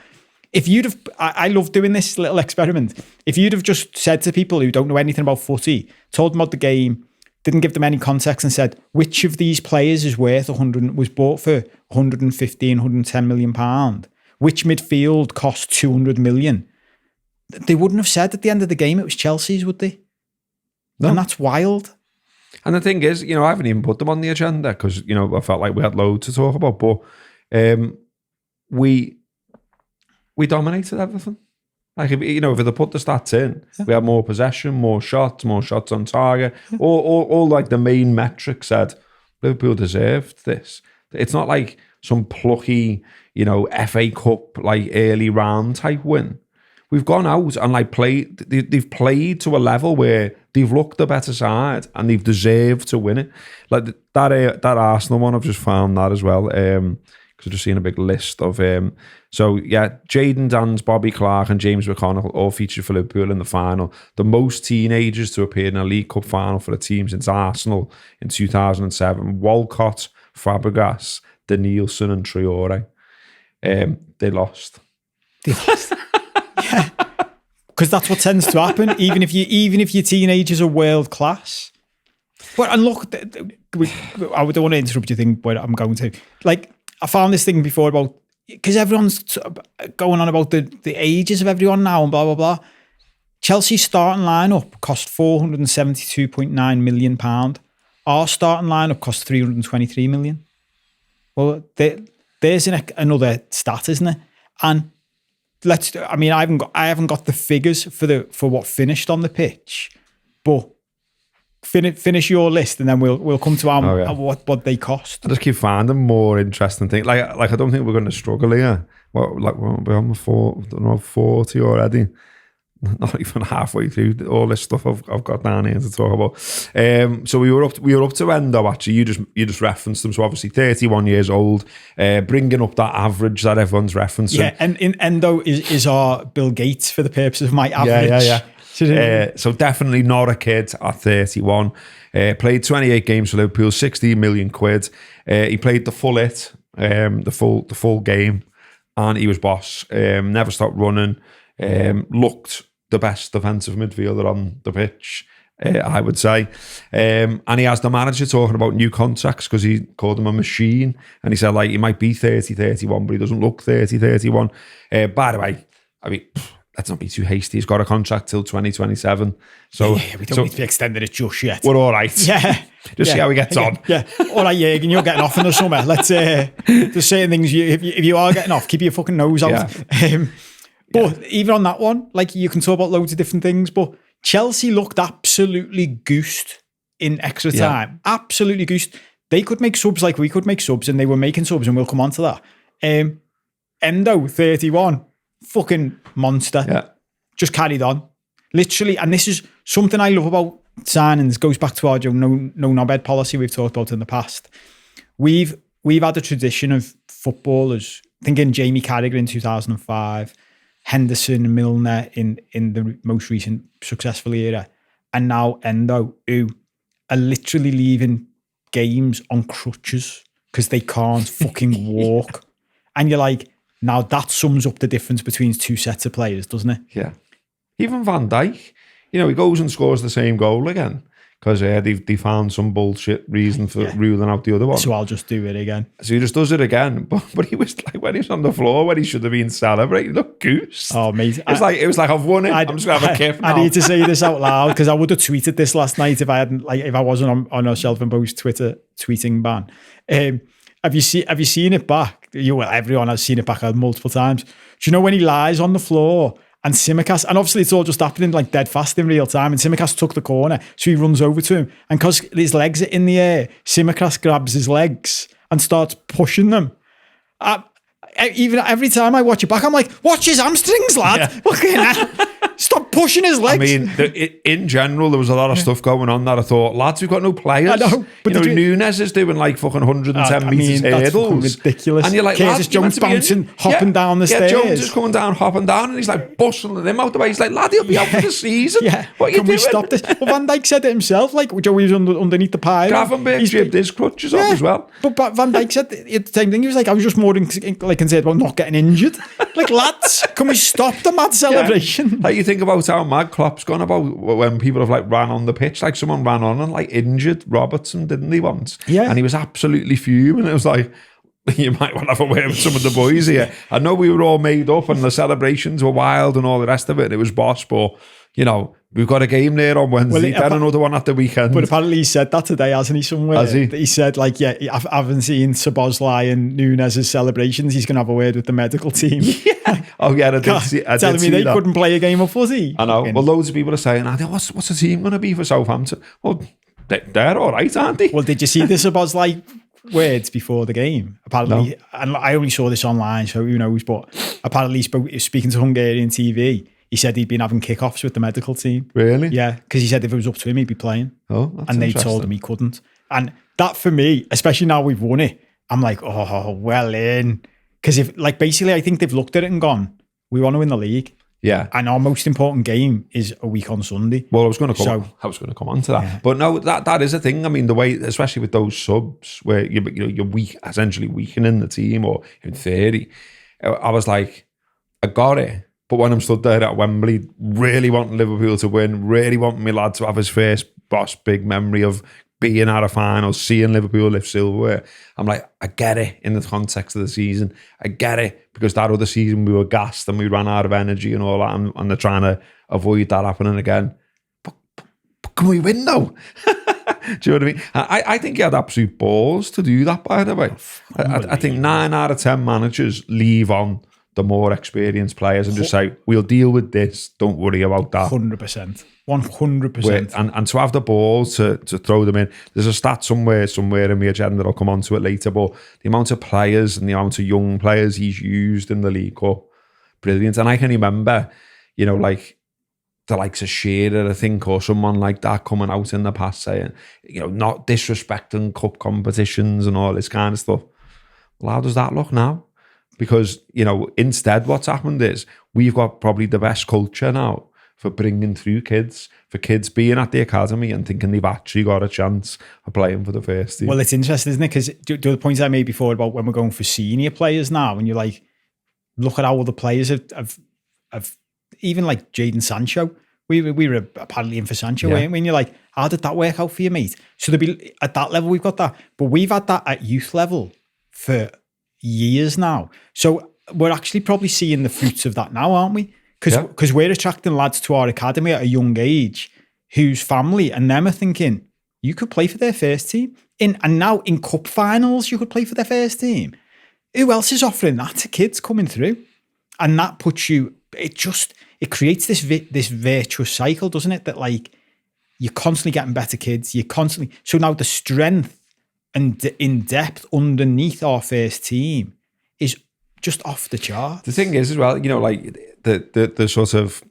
If you'd have, I love doing this little experiment. If you'd have just said to people who don't know anything about footy, told them about the game, didn't give them any context, and said, which of these players is worth was bought for 115, 110 million pound? Which midfield cost 200 million? They wouldn't have said at the end of the game it was Chelsea's, would they? No. And that's wild. And the thing is, I haven't even put them on the agenda because, I felt like we had loads to talk about, but we dominated everything. Like, if they put the stats in, we had more possession, more shots on target. Yeah. All like the main metrics said Liverpool deserved this. It's not like some plucky, FA Cup, like early round type win. We've gone out and they've played to a level where they've looked the better side and they've deserved to win it. Like that Arsenal one, I've just found that as well. Because I've just seen a big list of Jadon Danns, Bobby Clark and James McConnell all featured for Liverpool in the final. The most teenagers to appear in a League Cup final for a team since Arsenal in 2007. Walcott, Fabregas, Danielson and Traore. They lost. Because that's what tends to happen, even if your teenagers are world class. But and look, I don't want to interrupt your thing, but I'm going to. Like, I found this thing before about, because everyone's going on about the ages of everyone now and blah blah blah. Chelsea's starting lineup cost £472.9 million. Our starting lineup cost £323 million. Well, there's another stat, isn't it? And I haven't got the figures for what finished on the pitch, but finish your list and then we'll come to what they cost. I just keep finding more interesting things. Like I don't think we're going to struggle here. Well, like we're on the 40 already. Not even halfway through all this stuff I've got down here to talk about. So we were up to Endo. Actually, you just referenced them. So obviously 31 years old, bringing up that average that everyone's referencing. Yeah, and in Endo is our Bill Gates for the purposes of my average. Yeah. So definitely not a kid at 31. Played 28 games for Liverpool, 16 million quid. He played the full the full game, and he was boss. Never stopped running. Looked the best defensive midfielder on the pitch, I would say. And he has the manager talking about new contracts because he called him a machine. And he said, like, he might be 30, 31, but he doesn't look 30, 31. By the way, I mean, let's not be too hasty. He's got a contract till 2027. So we don't need to be extended it just yet. We're all right. Yeah. Just see how he gets on. Yeah. All right, Jürgen, you're getting off in the summer. Let's, there's certain things, if you are getting off, keep your fucking nose out. Yeah. But even on that one, like, you can talk about loads of different things, but Chelsea looked absolutely goosed in extra time. Absolutely goosed. They could make subs like we could make subs, and they were making subs, and we'll come on to that. Endo, 31, fucking monster. Yeah. Just carried on. Literally, and this is something I love about signings, goes back to our no knobhead policy we've talked about in the past. We've had a tradition of footballers, thinking Jamie Carragher in 2005, Henderson and Milner in the most recent successful era, and now Endo, who are literally leaving games on crutches because they can't fucking walk. And you're like, now that sums up the difference between two sets of players, doesn't it? Yeah. Even Van Dijk, he goes and scores the same goal again because they found some bullshit reason for ruling out the other one. So I'll just do it again. So he just does it again. But he was like, when he was on the floor, when he should have been celebrating, look, goose. Oh, mate. It was like I've won it. I'm just going to have a kip now. I need to say this out loud because I would have tweeted this last night if I wasn't on a self-imposed Twitter tweeting ban. Have you seen it back? Everyone has seen it back multiple times. Do you know when he lies on the floor? And Tsimikas, and obviously it's all just happening like dead fast in real time, and Tsimikas took the corner, so he runs over to him, and because his legs are in the air, Tsimikas grabs his legs and starts pushing them. Even every time I watch it back, I'm like, watch his hamstrings, lad. Yeah. Stop pushing his legs. I mean, in general, there was a lot of stuff going on that I thought, lads, we've got no players. I know. But Nunes is doing like fucking 110 metres hurdles. That's ridiculous. And you're like, Curtis Jones bouncing, hopping down the stairs. Yeah, Jones is coming down, hopping down, and he's like bustling him out the way. He's like, lad, he'll be out for the season. Yeah. What are you doing? We stop this? Well, Van Dijk said it himself, like, Joey was underneath the pile. Gravenberg jibbed his crutches off as well. But Van Dijk said the same thing. He was like, I was just more concerned about not getting injured. Like, lads, can we stop the mad celebration? Yeah. Like, you think about how mad Klopp's gone about when people have like ran on the pitch, like someone ran on and like injured Robertson, didn't he, once? Yeah. And he was absolutely fuming. It was like, you might want to have a word with some of the boys here. I know we were all made up and the celebrations were wild and all the rest of it, and it was boss, but we've got a game there on Wednesday, then another one at the weekend. But apparently he said that today, hasn't he, somewhere? Has he? He said, like, I haven't seen Szoboszlai and Nunes' celebrations. He's going to have a word with the medical team. Yeah. Oh, yeah, I did see they that. Couldn't play a game of footy. I know. Well, loads of people are saying, what's the team going to be for Southampton? Well, they're all right, aren't they? Well, did you see the Szoboszlai words before the game? Apparently, and I only saw this online, so who knows, but apparently speaking to Hungarian TV, he said he'd been having kickoffs with the medical team. Really? Yeah, because he said if it was up to him, he'd be playing. Oh, that's and they told him he couldn't. And that, for me, especially now we've won it, I'm like, oh, well in. Because basically, I think they've looked at it and gone, we want to win the league. Yeah. And our most important game is a week on Sunday. Well, I was going to come on to that. Yeah. But no, that is a thing. I mean, the way, especially with those subs where you're essentially weakening the team, or in theory, I was like, I got it. But when I'm stood there at Wembley, really wanting Liverpool to win, really wanting my lad to have his first big memory of being at a final, seeing Liverpool lift silverware, I'm like, I get it in the context of the season. I get it because that other season we were gassed and we ran out of energy and all that, and they're trying to avoid that happening again. But can we win though? Do you know what I mean? I think he had absolute balls to do that, by the way. I think 9 out of 10 managers leave on the more experienced players and just say, we'll deal with this, don't worry about that. 100%. 100%. And to have the balls to throw them in. There's a stat somewhere in my agenda, I'll come on to it later, but the amount of players and the amount of young players he's used in the League Cup, brilliant. And I can remember, you know, like the likes of Shearer, I think, or someone like that coming out in the past saying, you know, not disrespecting cup competitions and all this kind of stuff. Well, how does that look now? Because, you know, instead what's happened is we've got probably the best culture now for bringing through kids, for kids being at the academy and thinking they've actually got a chance of playing for the first team. Well, it's interesting, isn't it? Because the points I made before about when we're going for senior players now, and you're like, look at how all the players have even like Jadon Sancho. We were apparently in for Sancho, weren't we? And you're like, how did that work out for you, mate? So there'll be at that level, we've got that. But we've had that at youth level for years now. So we're actually probably seeing the fruits of that now, aren't we? Because we're attracting lads to our academy at a young age whose family and them are thinking, you could play for their first team. And now in cup finals, you could play for their first team. Who else is offering that to kids coming through? And that puts you, it creates this virtuous cycle, doesn't it? That like, you're constantly getting better kids. So now the strength and the in-depth underneath our first team is just off the chart. The thing is as well, you know, like the sort of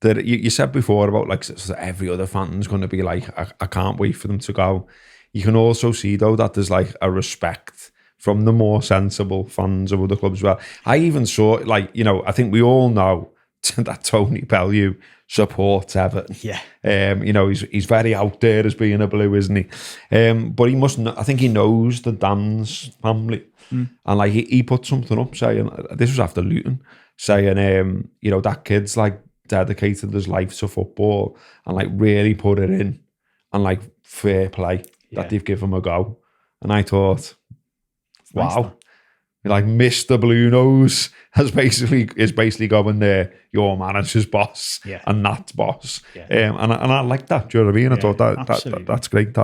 that you said before about like sort of every other fan's going to be like, I can't wait for them to go. You can also see though that there's like a respect from the more sensible fans of other clubs as well. I even saw like, you know, I think we all know that Tony Bellew supports Everton. Yeah. You know, he's very out there as being a Blue, isn't he? But he must I think he knows the Dan's family. And like he put something up saying, this was after Luton, saying, you know, that kid's like dedicated his life to football and like really put it in and like fair play that they've given him a go. And I thought, wow. Nice, like Mr. Blue Nose is basically going there, your manager's boss and that's boss. And I like that, do you know what I mean? I thought that's great.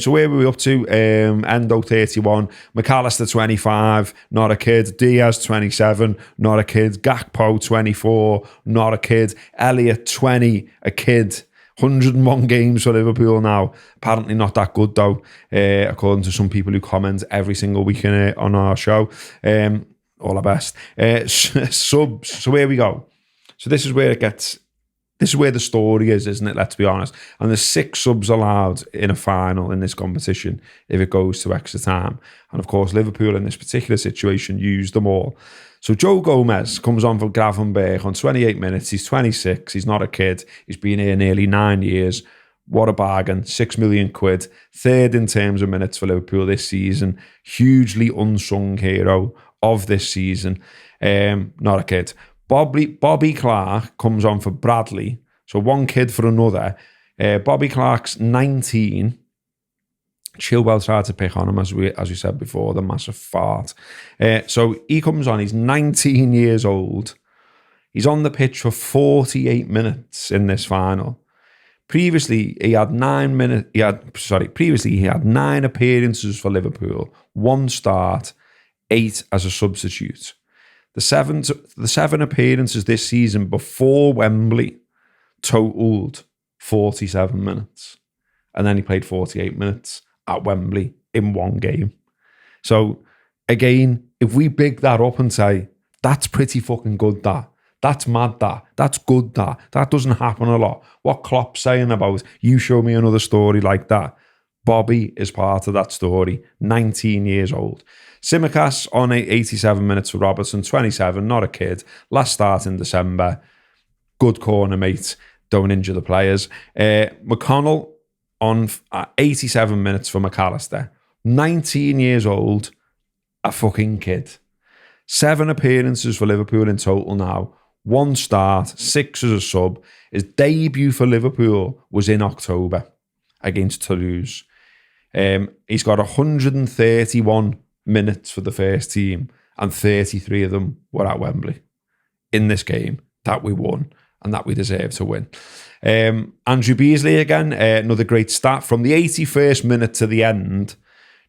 So where were we up to? Endo 31, McAllister 25, not a kid. Diaz 27, not a kid. Gakpo 24, not a kid. Elliott 20, a kid. 101 games for Liverpool now. Apparently not that good though, according to some people who comment every single week on our show. All our best. Subs. So here we go. So this is where the story is, isn't it? Let's be honest. And there's 6 subs allowed in a final in this competition if it goes to extra time. And of course, Liverpool in this particular situation used them all. So Joe Gomez comes on for Gravenberch on 28 minutes. He's 26. He's not a kid. He's been here nearly 9 years. What a bargain. 6 million quid. Third in terms of minutes for Liverpool this season. Hugely unsung hero of this season. Not a kid. Bobby Clark comes on for Bradley. So one kid for another. Bobby Clark's 19. Chilwell tried to pick on him, as we said before, the massive fart. So he comes on, he's 19 years old. He's on the pitch for 48 minutes in this final. Previously, he had 9 appearances for Liverpool, 1 start, 8 as a substitute. The 7 appearances this season before Wembley totaled 47 minutes. And then he played 48 minutes at Wembley in 1 game. So again, if we big that up and say, that's pretty fucking good, that's mad, that's good, that doesn't happen a lot. What Klopp's saying about, you show me another story like that. Bobby is part of that story, 19 years old. Tsimikas on 87 minutes for Robertson, 27, not a kid. Last start in December. Good corner, mate. Don't injure the players. McConnell on 87 minutes for McAllister. 19 years old, a fucking kid. 7 appearances for Liverpool in total now. 1 start, 6 as a sub. His debut for Liverpool was in October against Toulouse. He's got 131 minutes for the first team, and 33 of them were at Wembley in this game that we won and that we deserve to win. Andrew Beasley again, another great stat. From the 81st minute to the end,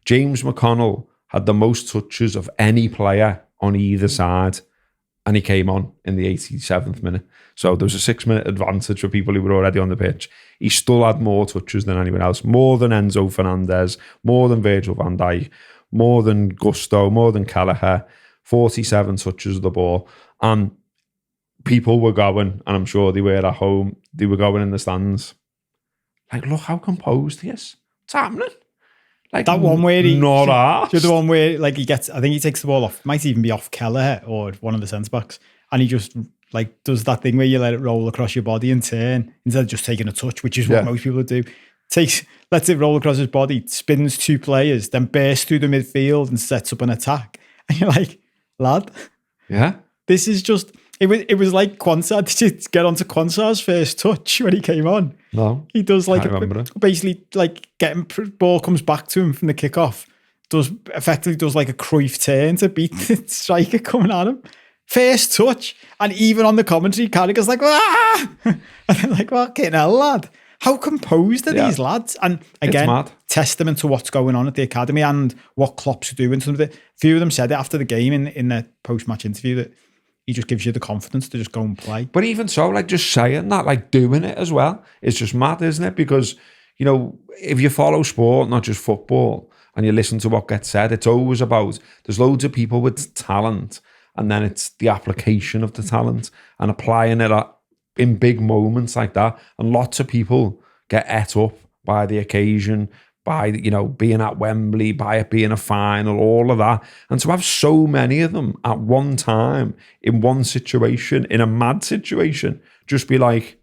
James McConnell had the most touches of any player on either side, and he came on in the 87th minute. So there was a 6-minute advantage for people who were already on the pitch. He still had more touches than anyone else, more than Enzo Fernandez, more than Virgil van Dijk, more than Gusto, more than Kelleher, 47 touches of the ball. And people were going, and I'm sure they were at home, they were going in the stands, like, look how composed he is. What's happening? Like, that one where he... Not arsed. The one where, like, he gets... I think he takes the ball off. Might even be off Kelleher or one of the centre-backs. And he just, like, does that thing where you let it roll across your body and turn, instead of just taking a touch, which is what most people do. Lets it roll across his body, spins 2 players, then bursts through the midfield and sets up an attack. And you're like, lad... Yeah. This is just... It was like Quansah. Did you get onto Quansah's first touch when he came on? No. He does like basically ball comes back to him from the kickoff. Effectively does like a Cruyff turn to beat the striker coming at him. First touch, and even on the commentary, Carragher's like, ah! And they're like, fucking hell, lad. How composed are these lads? And again, testament to what's going on at the academy and what Klopp's doing. A few of them said it after the game in the post-match interview that he just gives you the confidence to just go and play. But even so, like, just saying that, like, doing it as well, it's just mad, isn't it? Because, you know, if you follow sport, not just football, and you listen to what gets said, it's always about, there's loads of people with talent, and then it's the application of the talent and applying it in big moments like that. And lots of people get ate up by the occasion, by, you know, being at Wembley, by it being a final, all of that. And to have so many of them at one time, in one situation, in a mad situation, just be like,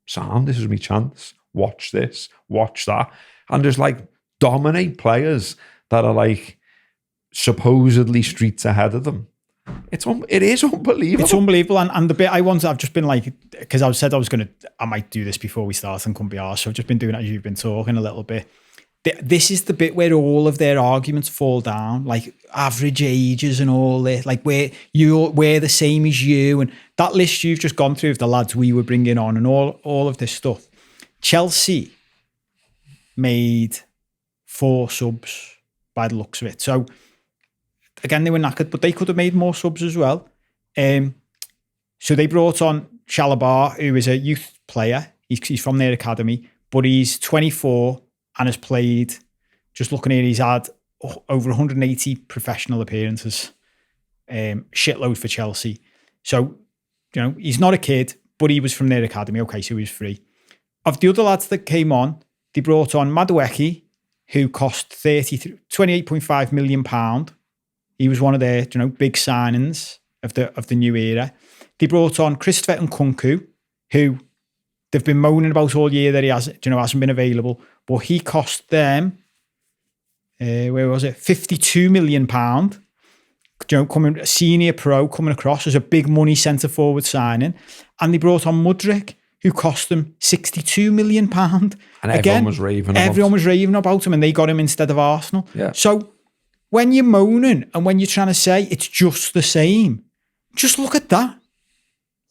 Sam, this is my chance. Watch this, watch that. And just like dominate players that are like supposedly streets ahead of them. It is unbelievable. It's unbelievable. And the bit I've just been like, because I said I might do this before we start and couldn't be arsed. So I've just been doing it as you've been talking a little bit. This is the bit where all of their arguments fall down, like average ages and all this, like we're the same as you, and that list you've just gone through of the lads we were bringing on and all of this stuff. Chelsea made 4 subs by the looks of it. So again, they were knackered, but they could have made more subs as well. So they brought on Chalobah, who is a youth player. He's from their academy, but he's 24 and has played, just looking here, he's had over 180 professional appearances, shitload for Chelsea. So, you know, he's not a kid, but he was from their academy. Okay, so he was free. Of the other lads that came on, they brought on Madueke, who cost £28.5 million. He was one of their, you know, big signings of the new era. They brought on Christopher Nkunku, who they've been moaning about all year that he hasn't been available, but he cost them, where was it, £52 million. You know, coming a senior pro coming across as a big money centre forward signing, and they brought on Mudryk, who cost them £62 million. And everyone was raving about him, and they got him instead of Arsenal. Yeah. So when you're moaning and when you're trying to say it's just the same, just look at that.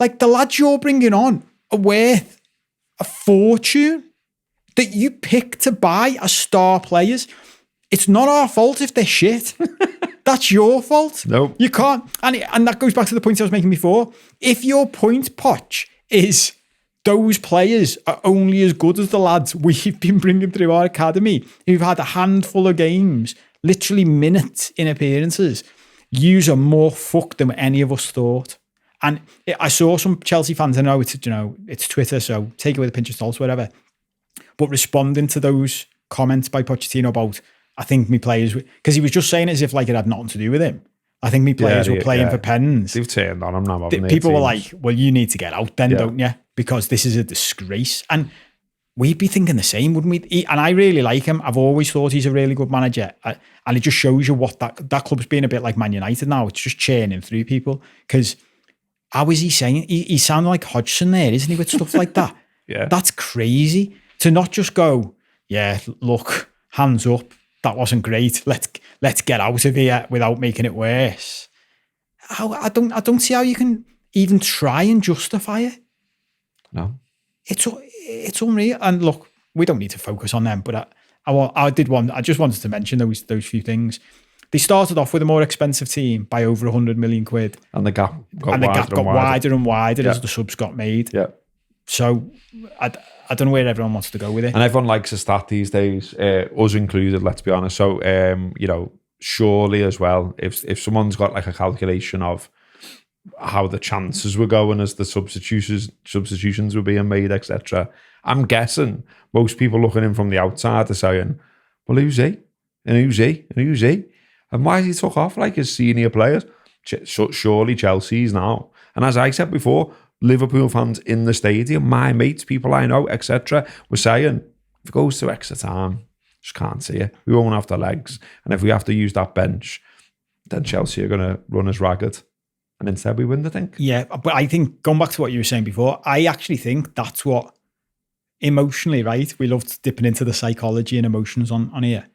Like, the lads you're bringing on are worth a fortune that you pick to buy as star players. It's not our fault if they're shit. That's your fault. Nope. You can't. And that goes back to the point I was making before. If your point, Poch, is those players are only as good as the lads we've been bringing through our academy, who've had a handful of games, literally minutes in appearances, yous are more fucked than any of us thought. And I saw some Chelsea fans, I know it's Twitter, so take it with a pinch of salt, whatever, but responding to those comments by Pochettino about, I think me players, because he was just saying it as if like it had nothing to do with him. I think me players were playing for pens. They've turned on him now. People were like, well, you need to get out then, don't you? Because this is a disgrace. And we'd be thinking the same, wouldn't we? And I really like him. I've always thought he's a really good manager. And it just shows you what that club's been a bit like Man United now. It's just churning through people. Because How is he saying? He sounded like Hodgson there, isn't he, with stuff like that? Yeah. That's crazy. To not just go, yeah, look, hands up, that wasn't great. Let's get out of here without making it worse. I don't see how you can even try and justify it. No. It's unreal. And look, we don't need to focus on them, but I just wanted to mention those few things. They started off with a more expensive team by over 100 million quid. And the gap got wider and wider as the subs got made. Yeah. So I don't know where everyone wants to go with it. And everyone likes a stat these days, us included, let's be honest. So, surely as well, if someone's got like a calculation of how the chances were going as the substitutions were being made, etc., I'm guessing most people looking in from the outside are saying, well, who's he? And who's he? And who's he? And why has he took off like his senior players? Surely Chelsea's now. And as I said before, Liverpool fans in the stadium, my mates, people I know, etc., were saying, if it goes to extra time, just can't see it. We won't have the legs. And if we have to use that bench, then Chelsea are going to run us ragged. And instead we win the thing. Yeah, but I think, going back to what you were saying before, I actually think that's what, emotionally, right? We loved dipping into the psychology and emotions on here.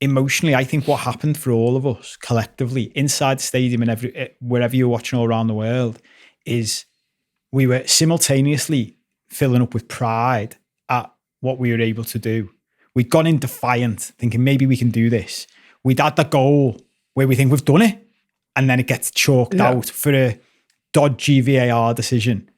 Emotionally, I think what happened for all of us collectively inside the stadium and wherever you're watching all around the world is we were simultaneously filling up with pride at what we were able to do. We'd gone in defiant, thinking maybe we can do this. We'd had the goal where we think we've done it, and then it gets chalked out for a dodgy VAR decision.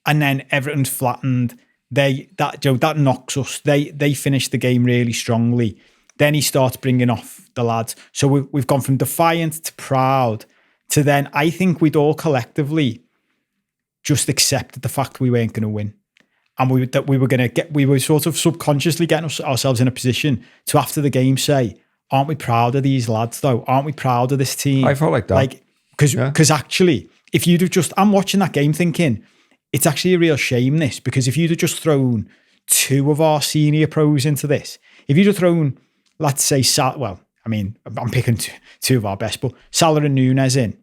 And then Everton's flattened. That knocks us. They finish the game really strongly. Then he starts bringing off the lads. So we've gone from defiant to proud to then I think we'd all collectively just accepted the fact we weren't going to win. And we were sort of subconsciously getting ourselves in a position to, after the game, say, aren't we proud of these lads though? Aren't we proud of this team? I felt like that. Because actually, if you'd have just, I'm watching that game thinking, it's actually a real shame this, because if you'd have just thrown two of our senior pros into this, if you'd have thrown, let's say, I'm picking two of our best, but Salah and Nunes in,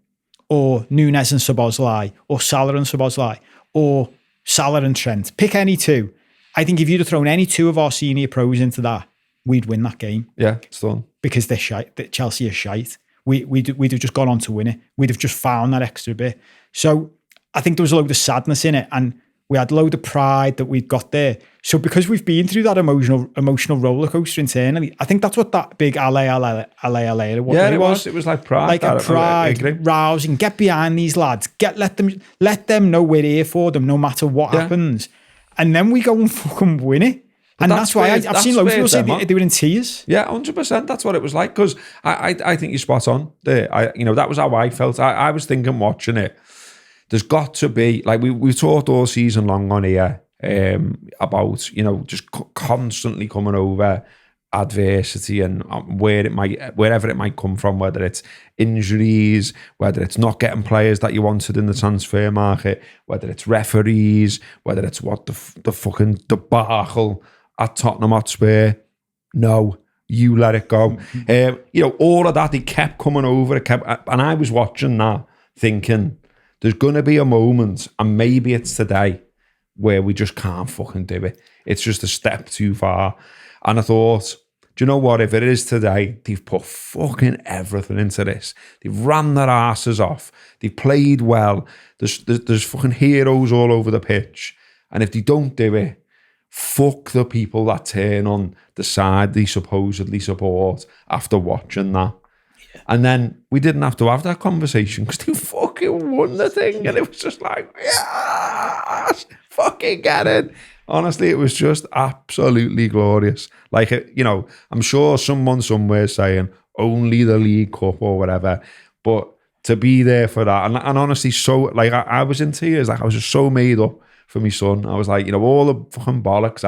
or Nunes and Szoboszlai, or Salah and Szoboszlai, or Salah and Trent, pick any two. I think if you'd have thrown any two of our senior pros into that, we'd win that game. Yeah, it's done. Because they're shite. Chelsea are shite. We'd have just gone on to win it. We'd have just found that extra bit. So I think there was a load of sadness in it, and we had a load of pride that we'd got there. So because we've been through that emotional roller coaster internally, I think that's what that big alley was. It was like pride. Like a pride, rousing, get behind these lads, let them know we're here for them no matter what happens. And then we go and fucking win it. And that's why I've seen loads of people say they were in tears. Yeah, 100%. That's what it was like. Because I think you're spot on there. That was how I felt. I was thinking watching it, there's got to be, like we've talked all season long on here about, just constantly coming over adversity and wherever it might come from, whether it's injuries, whether it's not getting players that you wanted in the transfer market, whether it's referees, whether it's what the fucking debacle at Tottenham Hotspur. No, you let it go. All of that, they kept coming over. And I was watching that thinking, there's going to be a moment, and maybe it's today, where we just can't fucking do it. It's just a step too far. And I thought, do you know what? If it is today, they've put fucking everything into this. They've ran their asses off. They've played well. There's fucking heroes all over the pitch. And if they don't do it, fuck the people that turn on the side they supposedly support after watching that. Yeah. And then we didn't have to have that conversation because they fucking won the thing. And it was just like, yes, fucking get it. Honestly, it was just absolutely glorious. Like, I'm sure someone somewhere saying only the League Cup or whatever, but to be there for that. And honestly, so, like, I was in tears. Like, I was just so made up for my son. I was like, all the fucking bollocks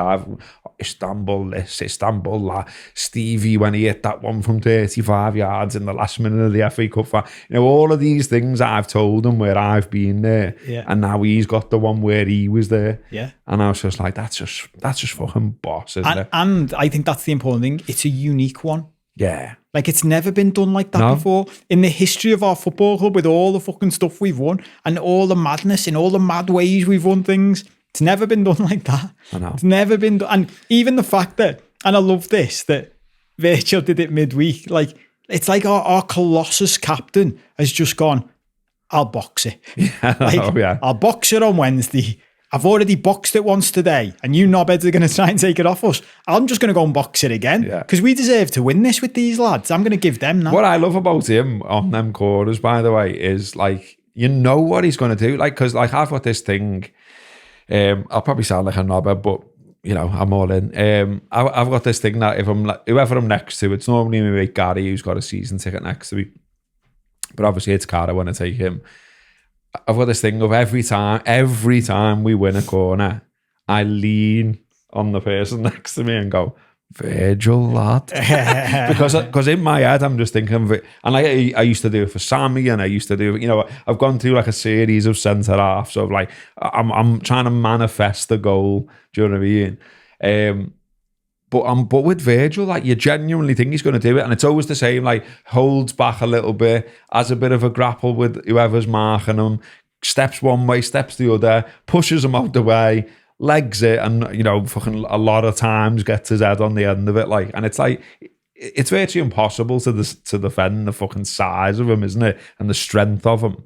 Istanbul this, Istanbul that, Stevie when he hit that one from 35 yards in the last minute of the FA Cup fight. All of these things that I've told him where I've been there. Yeah. And now he's got the one where he was there. Yeah. And I was just like, that's just fucking boss, isn't it? And I think that's the important thing. It's a unique one. Yeah. Like, it's never been done like that No. before. In the history of our football club, with all the fucking stuff we've won and all the madness and all the mad ways we've won things, it's never been done like that. I know. It's never been done. And even the fact that, and I love this, that Virgil did it midweek, like, it's like our Colossus captain has just gone, I'll box it. Yeah. I'll box it on Wednesday. I've already boxed it once today, and you knobheads are going to try and take it off us. I'm just going to go and box it again because we deserve to win this with these lads. I'm going to give them that. What I love about him on them corners, by the way, is like, you know what he's going to do. Like, because like I've got this thing, I'll probably sound like a knobhead, but you know, I'm all in. I've got this thing that if I'm like, whoever I'm next to, it's normally my mate Gary who's got a season ticket next to me. But obviously it's Cara when I take him. I've got this thing of every time we win a corner, I lean on the person next to me and go, Virgil, lad. because in my head, I'm just thinking of it. And I used to do it for Sammy, and I used to do it, you know, I've gone through like a series of centre halves of like, I'm trying to manifest the goal. Do you know what I mean? But with Virgil, like, you genuinely think he's going to do it, and it's always the same. Like, holds back a little bit, has a bit of a grapple with whoever's marking him, steps one way, steps the other, pushes him out the way, legs it, and you know, fucking a lot of times gets his head on the end of it. Like, and it's like, it's virtually impossible to defend the fucking size of him, isn't it, and the strength of him.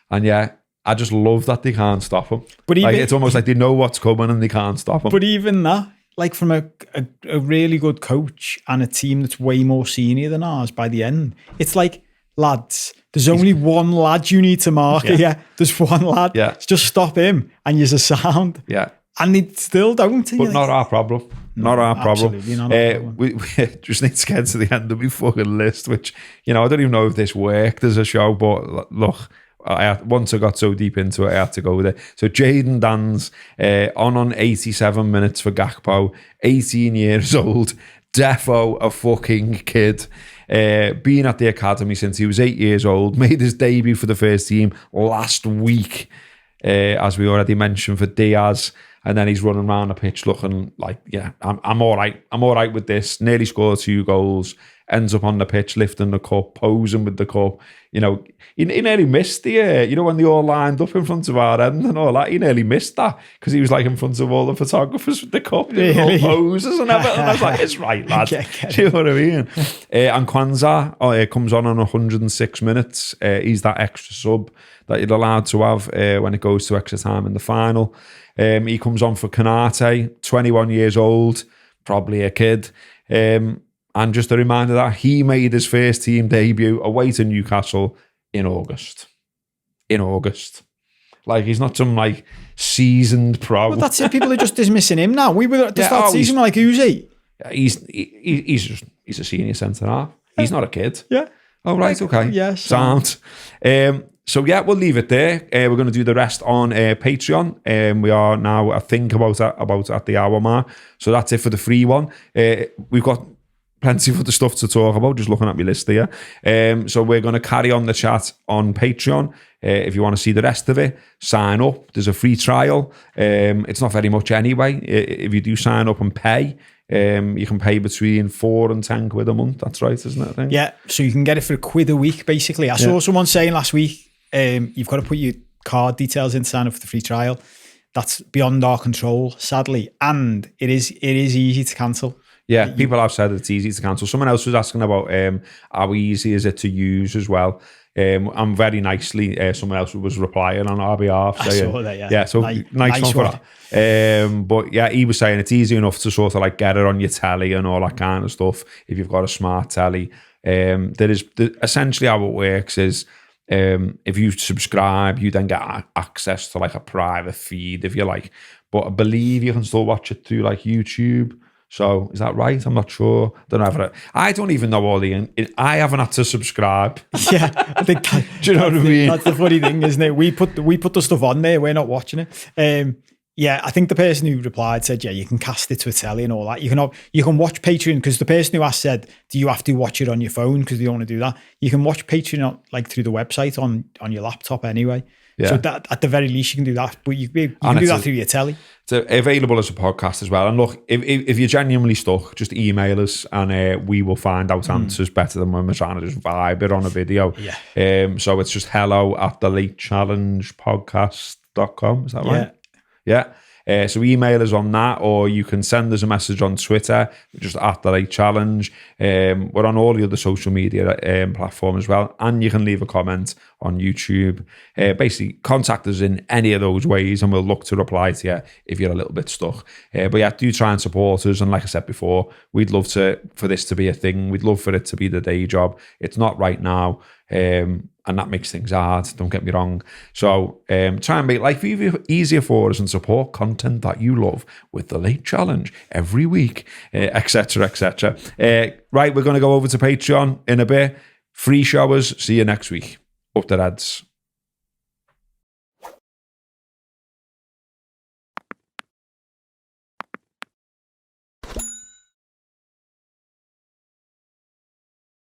And yeah, I just love that they can't stop him. But even, like, it's almost like they know what's coming and they can't stop him. But even that, like, from a really good coach and a team that's way more senior than ours by the end, it's like, lads, there's only one lad you need to mark here. There's one lad. Yeah. Just stop him and use a sound. Yeah. And they still don't. But not our problem. Not our problem. Not our problem. We just need to get to the end of my fucking list, which, you know, I don't even know if this worked as a show, but look, once I got so deep into it, I had to go with it. So Jayden Danns on 87 minutes for Gakpo, 18 years old, defo a fucking kid, been at the academy since he was 8 years old, made his debut for the first team last week, as we already mentioned, for Diaz, and then he's running around the pitch looking like, yeah, I'm all right. I'm all right with this. Nearly scored 2 goals. Ends up on the pitch, lifting the cup, posing with the cup. You know, he nearly missed the, you know, when they all lined up in front of our end and all that, he nearly missed that because he was like in front of all the photographers with the cup, all poses and everything. And I was like, it's right, lad. Do you know what I mean? And Kwanzaa comes on 106 minutes. He's that extra sub that you're allowed to have when it goes to extra time in the final. He comes on for Konate, 21 years old, probably a kid. And just a reminder that he made his first team debut away to Newcastle in August. Like, he's not some, like, seasoned pro. Well, that's it. People are just dismissing him now. We were at the start of the season, we're like, who's he? He's a senior centre-half. He's not a kid. Yeah. Oh, right, okay. Yes. Sound. So, yeah, we'll leave it there. We're going to do the rest on Patreon. We are now, I think, about at the hour mark. So that's it for the free one. We've got plenty of other stuff to talk about, just looking at my list here. So we're going to carry on the chat on Patreon. If you want to see the rest of it, sign up. There's a free trial. It's not very much anyway. If you do sign up and pay, you can pay between 4 and 10 quid a month. That's right, isn't it? I think? Yeah, so you can get it for £1 a week, basically. I saw someone saying last week, you've got to put your card details in to sign up for the free trial. That's beyond our control, sadly. And it is easy to cancel. Yeah, people have said it's easy to cancel. Someone else was asking about how easy is it to use as well. And very nicely, someone else was replying on our behalf. Saying, I saw that, yeah. Yeah, so nice one for that. But yeah, he was saying it's easy enough to sort of like get it on your telly and all that kind of stuff if you've got a smart telly. Essentially how it works is if you subscribe, you then get access to like a private feed, if you like. But I believe you can still watch it through like YouTube. So is that right? I'm not sure. I don't even know all the. I haven't had to subscribe. Yeah, I think do you know what I mean? That's the funny thing, isn't it? We put the stuff on there. We're not watching it. Yeah, I think the person who replied said, yeah, you can cast it to a telly and all that. You can watch Patreon, because the person who asked said, do you have to watch it on your phone because you don't want to do that? You can watch Patreon like through the website on your laptop anyway. Yeah. So that at the very least you can do that, but you can do that through your telly. It's available as a podcast as well. And look, if you're genuinely stuck, just email us and we will find out answers better than when we're trying to just vibe it on a video. Yeah. So it's just hello@thelatechallengepodcast.com. Is that right? Yeah. So email us on that, or you can send us a message on Twitter, just @TheLateChallenge. We're on all the other social media platforms as well, and you can leave a comment on YouTube. Basically, contact us in any of those ways, and we'll look to reply to you if you're a little bit stuck. But yeah, do try and support us. And like I said before, we'd love for this to be a thing. We'd love for it to be the day job. It's not right now. And that makes things hard, don't get me wrong. So try and make life easier for us and support content that you love with The Late Challenge every week, etc., etc. Right, we're going to go over to Patreon in a bit. Free showers. See you next week. Up the Reds.